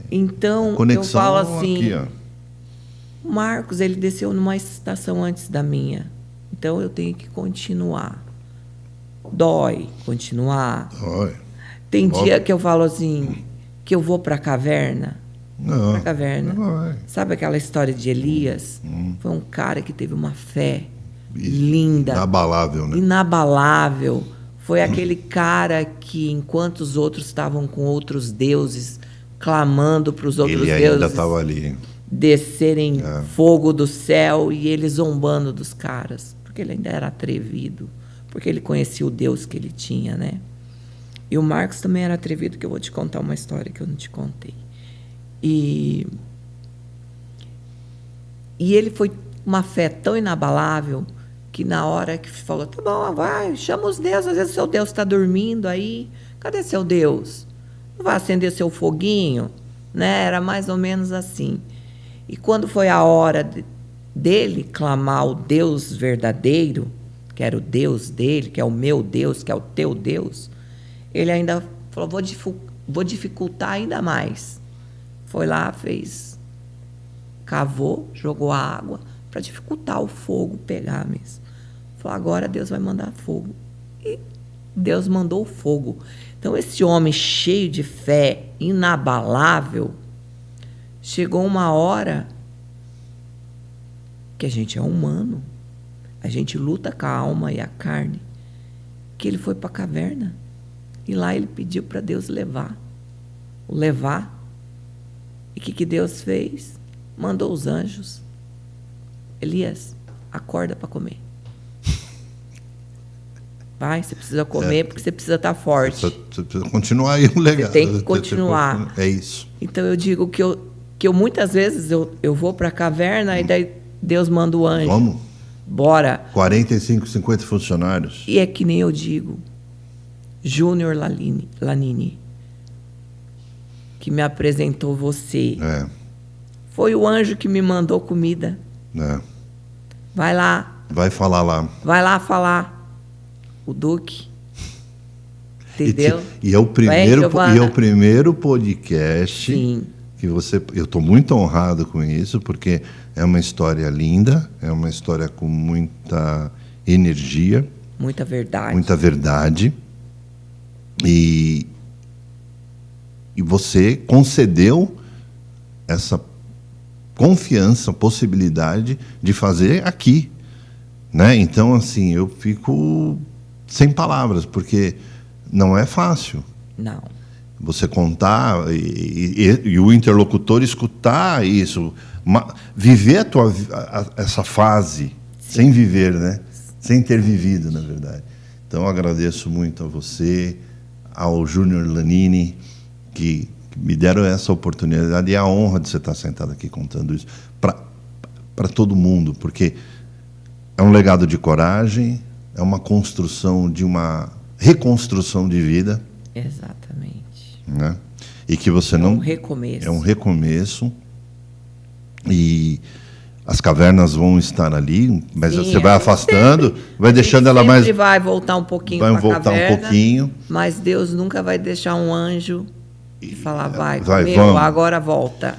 Então, eu falo assim, aqui, o Marcos, ele desceu numa estação antes da minha. Então, eu tenho que continuar. Dói continuar. Dói. Tem dia que eu falo assim, que eu vou para a caverna Não, para a caverna. não vai. Sabe aquela história de Elias? Foi um cara que teve uma fé linda. Inabalável, né? Inabalável. Foi aquele cara que, enquanto os outros estavam com outros deuses, clamando para os outros Ele deuses ainda estava ali. descerem fogo do céu, e ele zombando dos caras, porque ele ainda era atrevido, porque ele conhecia o Deus que ele tinha, né? E o Marcos também era atrevido, que eu vou te contar uma história que eu não te contei. E ele foi uma fé tão inabalável que na hora que falou, tá bom, vai, chama os deuses, às vezes o seu Deus está dormindo aí, cadê seu Deus? Não vai acender seu foguinho? Né? Era mais ou menos assim. E quando foi a hora dele clamar o Deus verdadeiro, que era o Deus dele, que é o meu Deus, que é o teu Deus, ele ainda falou, vou dificultar ainda mais. Foi lá, cavou, jogou a água para dificultar o fogo pegar mesmo. Falou, agora Deus vai mandar fogo. E Deus mandou o fogo. Então, esse homem cheio de fé, inabalável, chegou uma hora que a gente é humano, a gente luta com a alma e a carne, que ele foi para a caverna e lá ele pediu para Deus o levar. E o que Deus fez? Mandou os anjos. Elias, acorda para comer. Vai, você precisa comer porque você precisa estar forte. Você precisa continuar aí o legado. Você tem que continuar. É isso. Então eu digo que eu muitas vezes eu vou para a caverna e daí Deus manda o anjo. Vamos? Bora. 45, 50 funcionários. E é que nem eu digo, Júnior Lanini, que me apresentou você. Foi o anjo que me mandou comida. Vai lá. Vai falar lá. Vai lá falar. O Duque. Entendeu? E é o primeiro podcast. Sim. Que eu estou muito honrado com isso, porque é uma história linda, é uma história com muita energia. Muita verdade. Muita verdade. E você concedeu essa confiança, possibilidade de fazer aqui, né? Então, assim, eu fico sem palavras, porque não é fácil. Não. Você contar e o interlocutor escutar isso, viver essa fase sem viver, né? Sem ter vivido, na verdade. Então, eu agradeço muito a você, ao Júnior Lanini, que me deram essa oportunidade e a honra de você estar sentado aqui contando isso para todo mundo, porque é um legado de coragem, é uma construção de uma reconstrução de vida. Exatamente. Né? E que você não... É um recomeço. É um recomeço. E as cavernas vão estar ali, mas Sim, você vai afastando, vai deixando ela mais... vai voltar um pouquinho para a caverna. Vai voltar um pouquinho. Mas Deus nunca vai deixar um anjo e falar, vai vamos. Agora volta.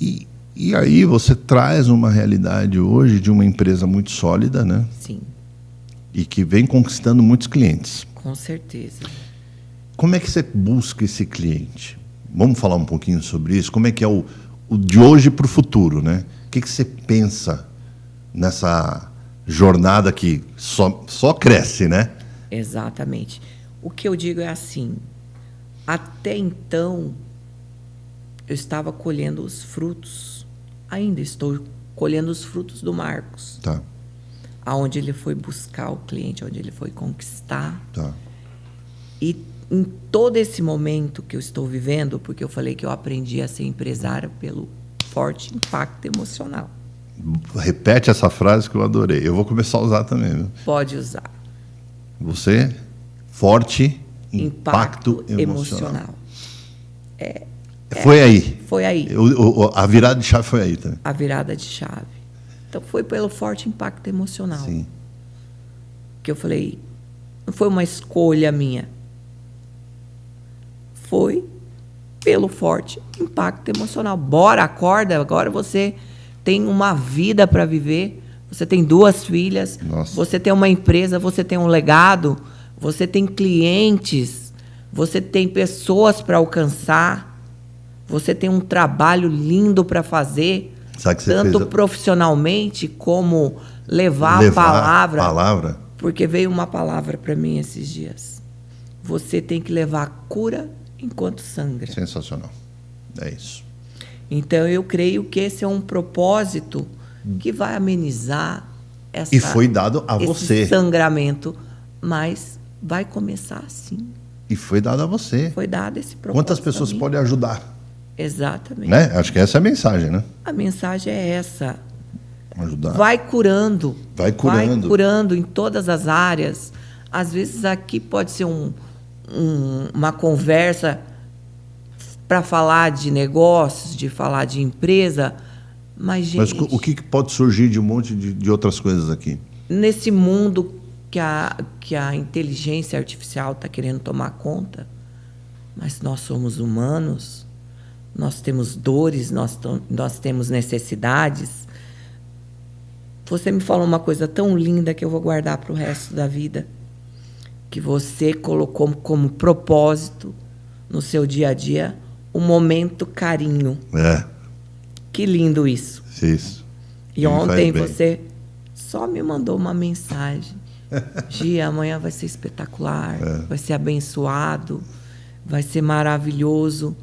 E aí você traz uma realidade hoje de uma empresa muito sólida, né? Sim. E que vem conquistando muitos clientes. Com certeza. Como é que você busca esse cliente? Vamos falar um pouquinho sobre isso? Como é que é o de hoje para o futuro, né? O que você pensa nessa jornada que só cresce, né? Exatamente. O que eu digo é assim, até então eu estava colhendo os frutos, ainda estou colhendo os frutos do Marcos. Tá. Aonde ele foi buscar o cliente, onde ele foi conquistar. Tá. E em todo esse momento que eu estou vivendo, porque eu falei que eu aprendi a ser empresária pelo forte impacto emocional. Repete essa frase que eu adorei. Eu vou começar a usar também. Viu? Pode usar. Você, forte impacto emocional. Foi aí. Foi aí. A virada de chave foi aí também. A virada de chave. Então, foi pelo forte impacto emocional. Sim. Que eu falei, não foi uma escolha minha. Foi pelo forte impacto emocional. Bora, acorda, agora você tem uma vida para viver, você tem 2 filhas, Nossa. Você tem uma empresa, você tem um legado, você tem clientes, você tem pessoas para alcançar, Você tem um trabalho lindo para fazer, Sabe que você tanto fez profissionalmente como levar a palavra. Porque veio uma palavra para mim esses dias. Você tem que levar a cura enquanto sangra. Sensacional. É isso. Então, eu creio que esse é um propósito que vai amenizar E foi dado a você. esse sangramento, mas vai começar assim. E foi dado a você. Foi dado esse propósito. Quantas pessoas podem ajudar? Exatamente. Né? Acho que essa é a mensagem, né? A mensagem é essa. Ajudar. Vai curando. Vai curando. Vai curando em todas as áreas. Às vezes aqui pode ser uma conversa para falar de negócios, de falar de empresa, mas, gente... Mas o que pode surgir de um monte de outras coisas aqui? Nesse mundo que a inteligência artificial está querendo tomar conta, mas nós somos humanos, nós temos dores, nós temos necessidades. Você me falou uma coisa tão linda que eu vou guardar para o resto da vida, que você colocou como propósito no seu dia a dia o momento carinho. É. Que lindo isso. Isso. E ontem você só me mandou uma mensagem. Gia, amanhã vai ser espetacular, vai ser abençoado, vai ser maravilhoso.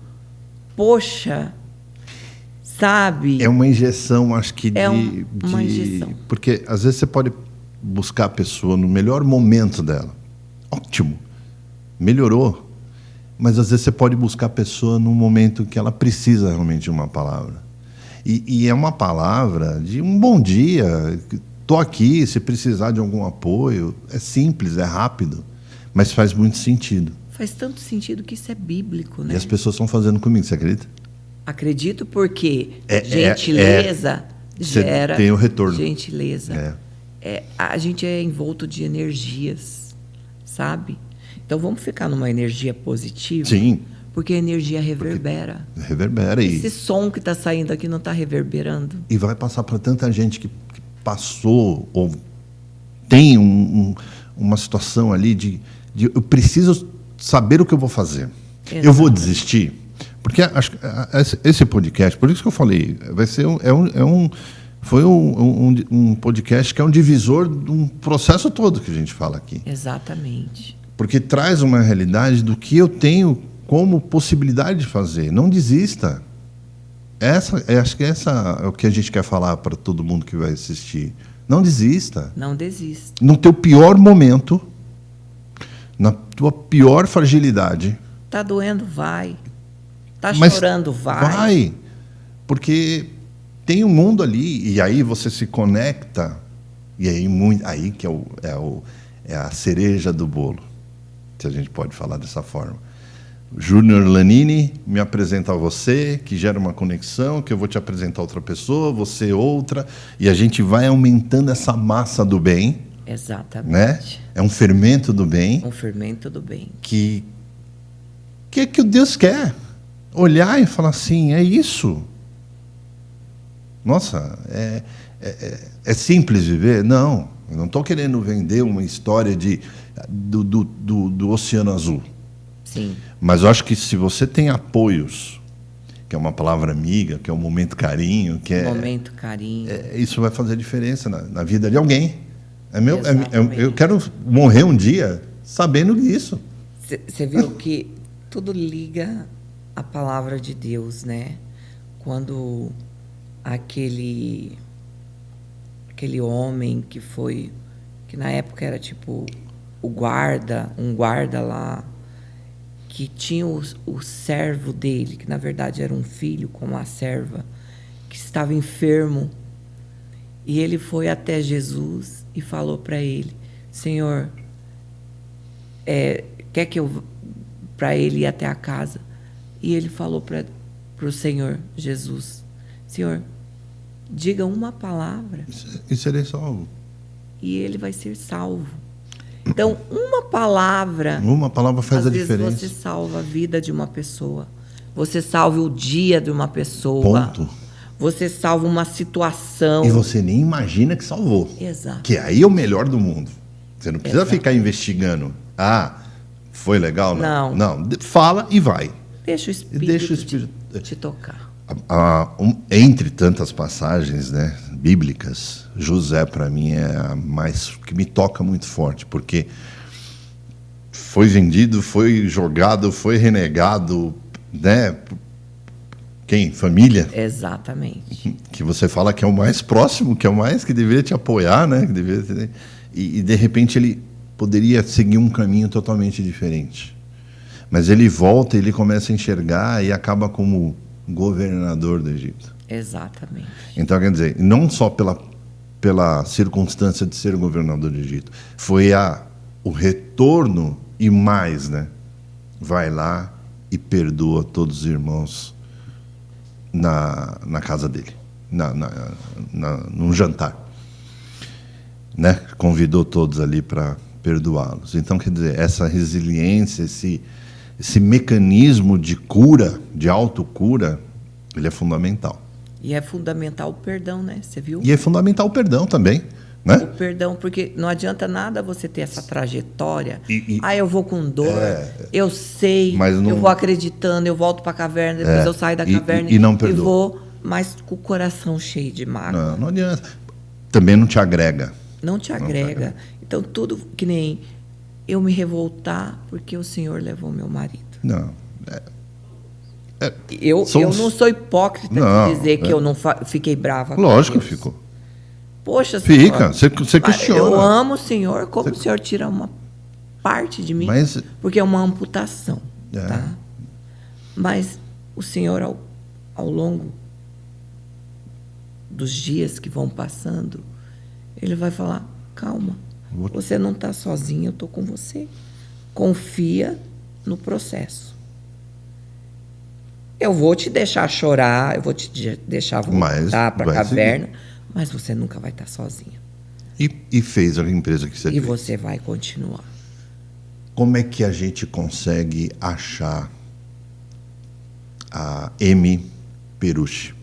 Poxa, sabe? É uma injeção, acho que uma injeção. Porque às vezes você pode buscar a pessoa no melhor momento dela. Ótimo. Melhorou. Mas às vezes você pode buscar a pessoa num momento que ela precisa realmente de uma palavra. E é uma palavra de um bom dia, estou aqui, se precisar de algum apoio. É simples, é rápido, mas faz muito sentido. Faz tanto sentido que isso é bíblico, né? E as pessoas estão fazendo comigo, você acredita? Acredito porque gentileza gera tem o retorno. Gentileza. A gente é envolto de energias, sabe? Então vamos ficar numa energia positiva? Sim. Porque a energia reverbera. Reverbera. Esse som que está saindo aqui não está reverberando. E vai passar para tanta gente que passou ou tem uma situação ali de eu preciso saber o que eu vou fazer. Exato. Eu vou desistir? Porque acho que esse podcast, por isso que eu falei, vai ser foi um podcast que é um divisor de um processo todo que a gente fala aqui. Exatamente. Porque traz uma realidade do que eu tenho como possibilidade de fazer. Não desista. Acho que essa é o que a gente quer falar para todo mundo que vai assistir. Não desista. Não desista. No teu pior momento, na tua pior fragilidade. Tá doendo, vai. Tá chorando, vai. Vai. Porque tem um mundo ali, e aí você se conecta, e aí que é a cereja do bolo, se a gente pode falar dessa forma. Júnior Lanini me apresenta a você, que gera uma conexão, que eu vou te apresentar outra pessoa, você outra, e a gente vai aumentando essa massa do bem. Exatamente. Né? É um fermento do bem. Um fermento do bem. Que é que o Deus quer. Olhar e falar assim, é isso. Nossa, é simples viver? Não, eu não estou querendo vender uma história do Oceano Azul. Sim. Mas eu acho que se você tem apoios, que é uma palavra amiga, que é um momento carinho, que é... Momento carinho. Isso vai fazer diferença na vida de alguém. Eu quero morrer um dia sabendo disso. Você viu que tudo liga à palavra de Deus, né? Quando aquele homem que na época era tipo um guarda lá, que tinha o servo dele, que na verdade era um filho com uma serva, que estava enfermo, e ele foi até Jesus e falou para ele, Senhor, quer que eu para ele ir até a casa? E ele falou para o Senhor Jesus, Senhor, diga uma palavra e serei salvo. E ele vai ser salvo. Então, uma palavra faz a diferença. Às vezes você salva a vida de uma pessoa. Você salva o dia de uma pessoa. Ponto. Você salva uma situação. E você nem imagina que salvou. Exato. Que aí é o melhor do mundo. Você não precisa ficar investigando. Foi legal? Não. Fala e vai. Deixa o Espírito te tocar. Entre tantas passagens, né, bíblicas, José, para mim, é a mais que me toca muito forte, porque foi vendido, foi jogado, foi renegado, né? Quem? Família? Exatamente. Que você fala que é o mais próximo, que é o mais que deveria te apoiar, né? Que deveria e de repente ele poderia seguir um caminho totalmente diferente. Mas ele volta, ele começa a enxergar e acaba como governador do Egito. Exatamente. Então, quer dizer, não só pela circunstância de ser governador do Egito, foi o retorno e mais, né? Vai lá e perdoa todos os irmãos na casa dele, num jantar, né? Convidou todos ali para perdoá-los. Então, quer dizer, essa resiliência, esse mecanismo de cura, de autocura, ele é fundamental. E é fundamental o perdão, né? Você viu? E é fundamental o perdão também, né? O perdão, porque não adianta nada você ter essa trajetória. Eu vou com dor, eu sei, mas não... eu vou acreditando, eu volto para a caverna, depois eu saio da caverna e não perdoa. E vou, mas com o coração cheio de mágoa. Não adianta. Também não te agrega. Não te agrega. Então, tudo que nem eu me revoltar porque o Senhor levou meu marido. Não. Eu não sou hipócrita de dizer que eu não fiquei brava. Lógico que ficou. Poxa, Senhor, você questiona. Eu amo o Senhor, como o Senhor tira uma parte de mim, porque é uma amputação. Tá? Mas o Senhor, ao longo dos dias que vão passando, Ele vai falar, calma, você não está sozinho, eu estou com você. Confia no processo. Eu vou te deixar chorar, eu vou te deixar voltar para a caverna, mas você nunca vai estar sozinho. E fez a empresa que você fez. E você vai continuar. Como é que a gente consegue achar a M. Perucci?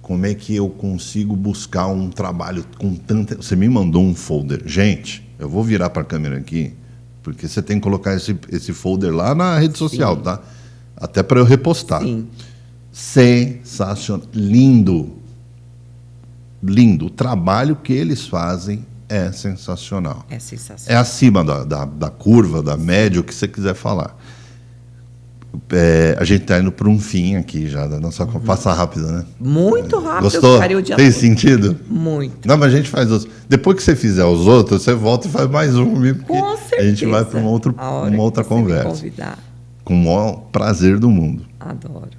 Como é que eu consigo buscar um trabalho com tanta... Você me mandou um folder. Gente, eu vou virar para a câmera aqui, porque você tem que colocar esse folder lá na rede social, tá? Até para eu repostar. Sim. Sensacional. Lindo. Lindo. O trabalho que eles fazem é sensacional. É sensacional. É acima da curva, da média, o que você quiser falar. A gente está indo para um fim aqui já da nossa... Passa rápido, né? Muito rápido. Gostou? Tem sentido? Muito. Não, mas a gente faz outros. Depois que você fizer os outros, você volta e faz mais um comigo. Com certeza. A gente vai para uma outra conversa. Me convidar. Com o maior prazer do mundo. Adoro.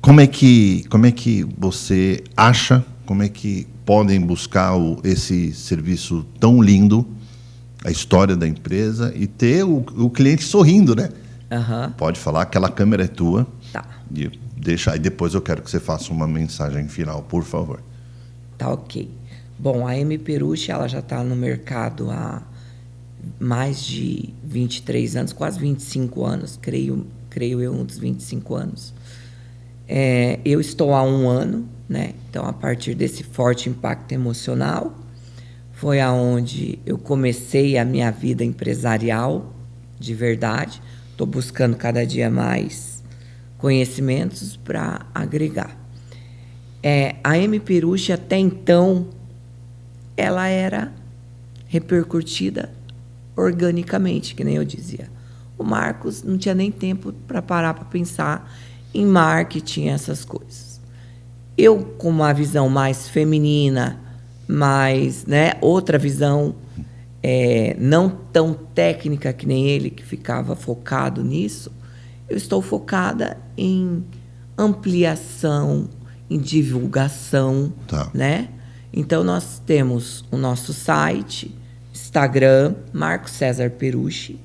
Como é que você acha, como é que podem buscar esse serviço tão lindo, a história da empresa, e ter o cliente sorrindo, né? Uhum. Pode falar, aquela câmera é tua. Tá. E depois eu quero que você faça uma mensagem final, por favor. Tá, ok. Bom, a M. Perucci, ela já está no mercado há mais de 23 anos, quase 25 anos, creio eu, uns 25 anos. Eu estou há 1 ano, né? Então, a partir desse forte impacto emocional, foi aonde eu comecei a minha vida empresarial, de verdade. Estou buscando cada dia mais conhecimentos para agregar. A M. Perucci, até então, ela era repercutida organicamente, que nem eu dizia. O Marcos não tinha nem tempo para parar para pensar em marketing, essas coisas. Eu, com uma visão mais feminina, mais, né, outra visão, não tão técnica que nem ele, que ficava focado nisso, eu estou focada em ampliação, em divulgação, né? Então, nós temos o nosso site, Instagram, Marcos César Perucci,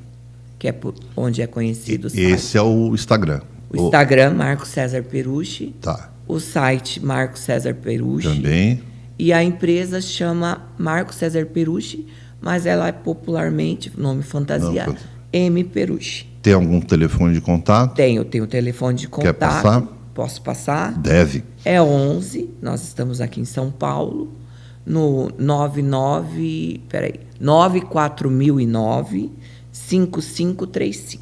que é onde é conhecido o site. Esse é o Instagram. O Instagram, Marcos César Perucci. Tá. O site, Marcos César Perucci. Também. E a empresa chama Marcos César Perucci, mas ela é popularmente, nome fantasia, M. Perucci. Tem algum telefone de contato? Tenho o telefone de contato. Quer passar? Posso passar? Deve. É 11, nós estamos aqui em São Paulo, no 94009-5535.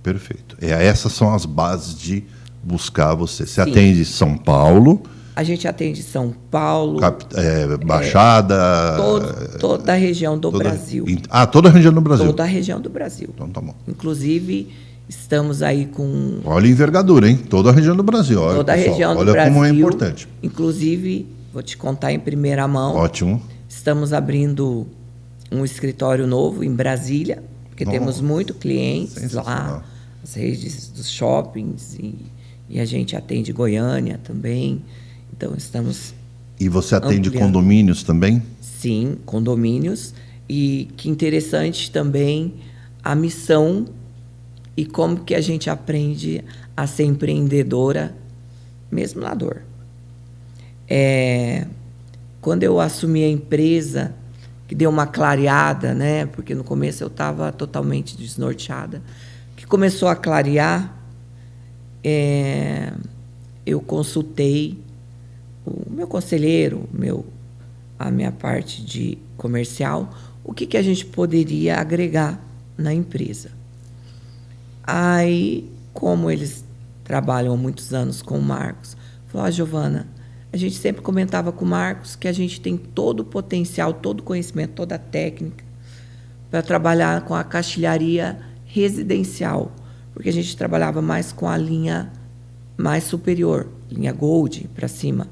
Perfeito. Essas são as bases de buscar você. Você Sim. atende São Paulo, A gente atende São Paulo, Baixada... toda a região do Brasil. Toda a região do Brasil. Toda a região do Brasil. Então tá bom. Inclusive, estamos aí com... Olha a envergadura, hein? Toda a região do Brasil. Olha, Toda a pessoal, região do olha Brasil. Como é importante. Inclusive, vou te contar em primeira mão. Ótimo. Estamos abrindo um escritório novo em Brasília, porque temos muitos clientes lá, as redes dos shoppings, e a gente atende Goiânia também. Então, estamos... E você atende ampliando. condomínios também? Sim, condomínios. E que interessante também a missão e como que a gente aprende a ser empreendedora, mesmo na dor. Quando eu assumi a empresa, que deu uma clareada, né? Porque no começo eu estava totalmente desnorteada. Que começou a clarear, eu consultei o meu conselheiro, a minha parte de comercial, o que a gente poderia agregar na empresa. Aí, como eles trabalham há muitos anos com o Marcos, falou: Giovana, a gente sempre comentava com o Marcos que a gente tem todo o potencial, todo o conhecimento, toda a técnica para trabalhar com a caixilharia residencial, porque a gente trabalhava mais com a linha mais superior, linha Gold para cima.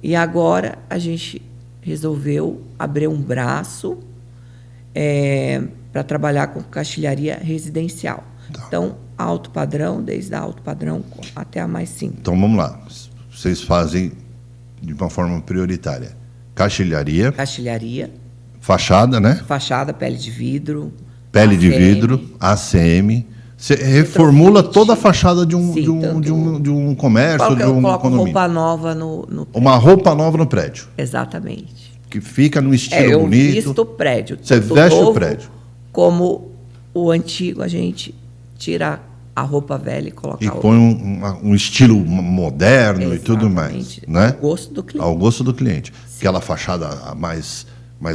E agora a gente resolveu abrir um braço para trabalhar com caixilharia residencial. Tá. Então, alto padrão, desde a alto padrão até a mais simples. Então, vamos lá. Vocês fazem de uma forma prioritária. Caixilharia. Fachada, né? Fachada, pele de vidro. Pele de vidro, ACM. Você reformula toda a fachada de um comércio, de um condomínio. Roupa nova no prédio. Uma roupa nova no prédio. Exatamente. Que fica no estilo bonito. Eu visto o prédio. Você veste o prédio. Como o antigo, a gente tira a roupa velha e coloca outra. E põe um estilo moderno. Exatamente. E tudo mais. Né? Ao gosto do cliente. Ao gosto do cliente. Sim. Aquela fachada mais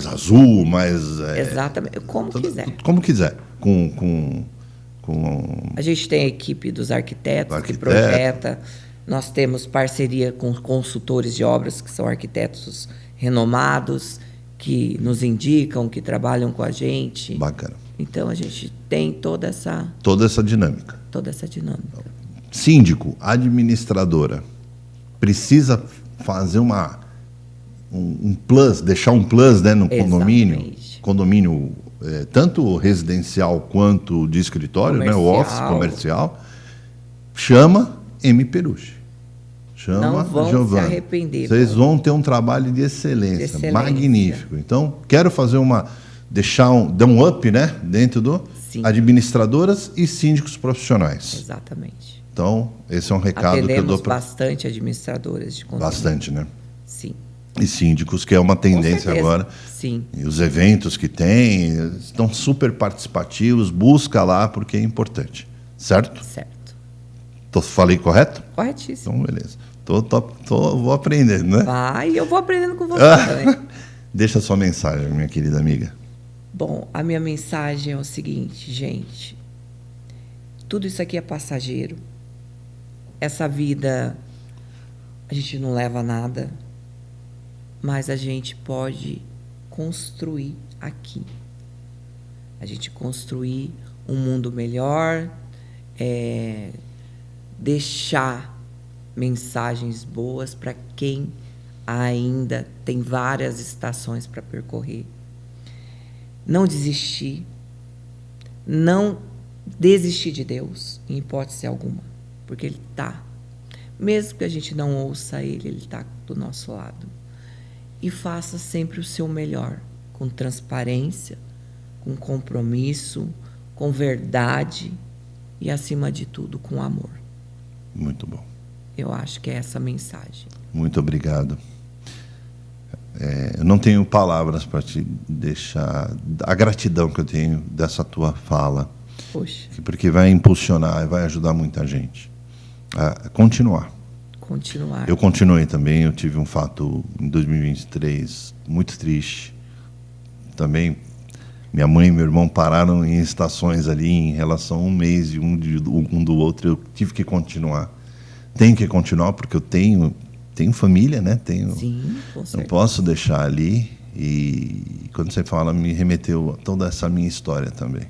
azul, mais... Exatamente. Como quiser. Como quiser. A gente tem a equipe dos arquitetos que projeta. Nós temos parceria com consultores de obras, que são arquitetos renomados, que nos indicam, que trabalham com a gente. Bacana. Então, a gente tem toda essa dinâmica. Toda essa dinâmica. Síndico, administradora, precisa fazer um plus, deixar um plus, né, no condomínio. Condomínio tanto residencial quanto de escritório, né, o office comercial. Chama M. Perucci. Chama Não vão Giovana. se arrepender. Vocês vão ter um trabalho de excelência. Magnífico. Então, quero fazer dar um up, né, dentro do administradoras e síndicos profissionais. Exatamente. Então, esse é um recado que eu dou para bastante administradoras de condomínio. Bastante, né? Sim. E síndicos, que é uma tendência agora. Sim. E os eventos que tem estão super participativos. Busca lá, porque é importante. Certo? Certo. Falei correto? Corretíssimo. Então, beleza. Vou aprendendo, né? Vai, eu vou aprendendo com você também. Deixa a sua mensagem, minha querida amiga. Bom, a minha mensagem é o seguinte, gente. Tudo isso aqui é passageiro. Essa vida, a gente não leva nada, mas a gente pode construir aqui. A gente construir um mundo melhor, deixar mensagens boas para quem ainda tem várias estações para percorrer. Não desistir, não desistir de Deus, em hipótese alguma, porque Ele está. Mesmo que a gente não ouça Ele está do nosso lado. E faça sempre o seu melhor, com transparência, com compromisso, com verdade e, acima de tudo, com amor. Muito bom. Eu acho que é essa a mensagem. Muito obrigado. Eu não tenho palavras para te deixar a gratidão que eu tenho dessa tua fala. Poxa. Porque vai impulsionar e vai ajudar muita gente a continuar. Eu continuei também. Eu tive um fato em 2023 muito triste. Também Minha mãe e meu irmão pararam em estações ali em relação a um mês e um do outro. Eu tive que continuar. Tenho que continuar porque eu tenho família, né? Sim, com certeza. Não posso deixar ali. E quando você fala, me remeteu a toda essa minha história também.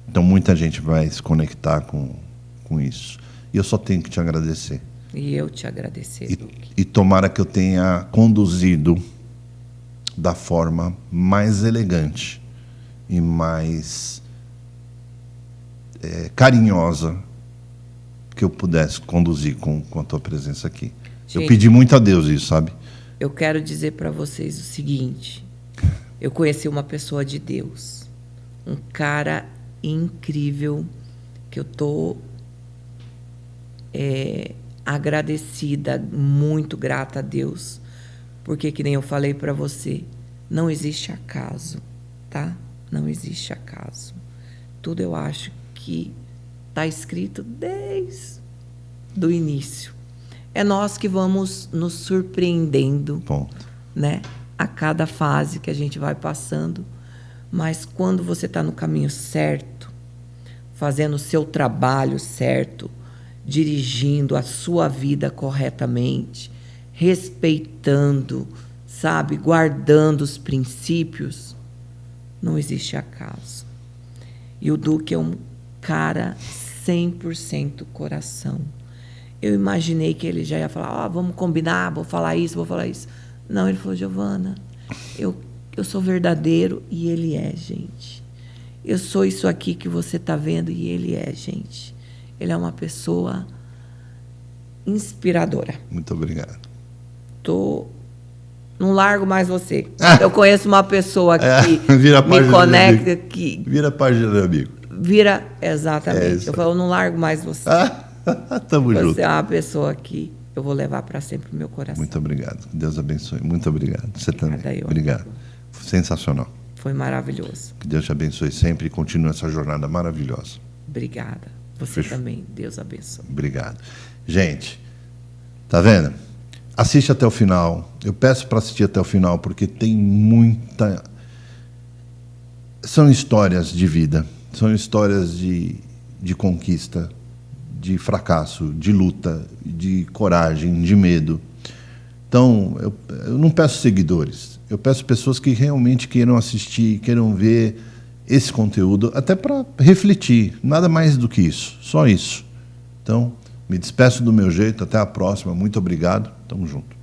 Então muita gente vai se conectar com isso. E eu só tenho que te agradecer. E eu te agradecer, Duque. E tomara que eu tenha conduzido da forma mais elegante e mais carinhosa que eu pudesse conduzir com a tua presença aqui. Gente, eu pedi muito a Deus isso, sabe? Eu quero dizer para vocês o seguinte. Eu conheci uma pessoa de Deus. Um cara incrível que eu tô agradecida, muito grata a Deus. Porque, que nem eu falei para você, não existe acaso, tá? Não existe acaso. Tudo eu acho que está escrito desde o início. É nós que vamos nos surpreendendo, Ponto. né? A cada fase que a gente vai passando. Mas quando você está no caminho certo, fazendo o seu trabalho certo, dirigindo a sua vida corretamente, respeitando, sabe, guardando os princípios, não existe acaso. E o Duque é um cara 100% coração. Eu imaginei que ele já ia falar, vamos combinar, vou falar isso. Não, ele falou, Giovana, eu sou verdadeiro e ele é, gente. Eu sou isso aqui que você está vendo e ele é, gente. Ele é uma pessoa inspiradora. Muito obrigado. Não largo mais você. Eu conheço uma pessoa que me conecta. Vira página do amigo. Vira, exatamente. Eu falo, eu não largo mais você. Tamo junto. Você é uma pessoa que eu vou levar para sempre no meu coração. Muito obrigado. Deus abençoe. Muito obrigado. Você também. Obrigado. Sensacional. Foi maravilhoso. Que Deus te abençoe sempre e continue essa jornada maravilhosa. Obrigada. Você também. Deus abençoe. Obrigado. Gente, tá vendo? Assiste até o final. Eu peço para assistir até o final porque tem muita... São histórias de vida. São histórias de conquista, de fracasso, de luta, de coragem, de medo. Então, eu não peço seguidores. Eu peço pessoas que realmente queiram assistir, queiram ver esse conteúdo, até para refletir. Nada mais do que isso. Só isso. Então, me despeço do meu jeito. Até a próxima. Muito obrigado. Tamo junto.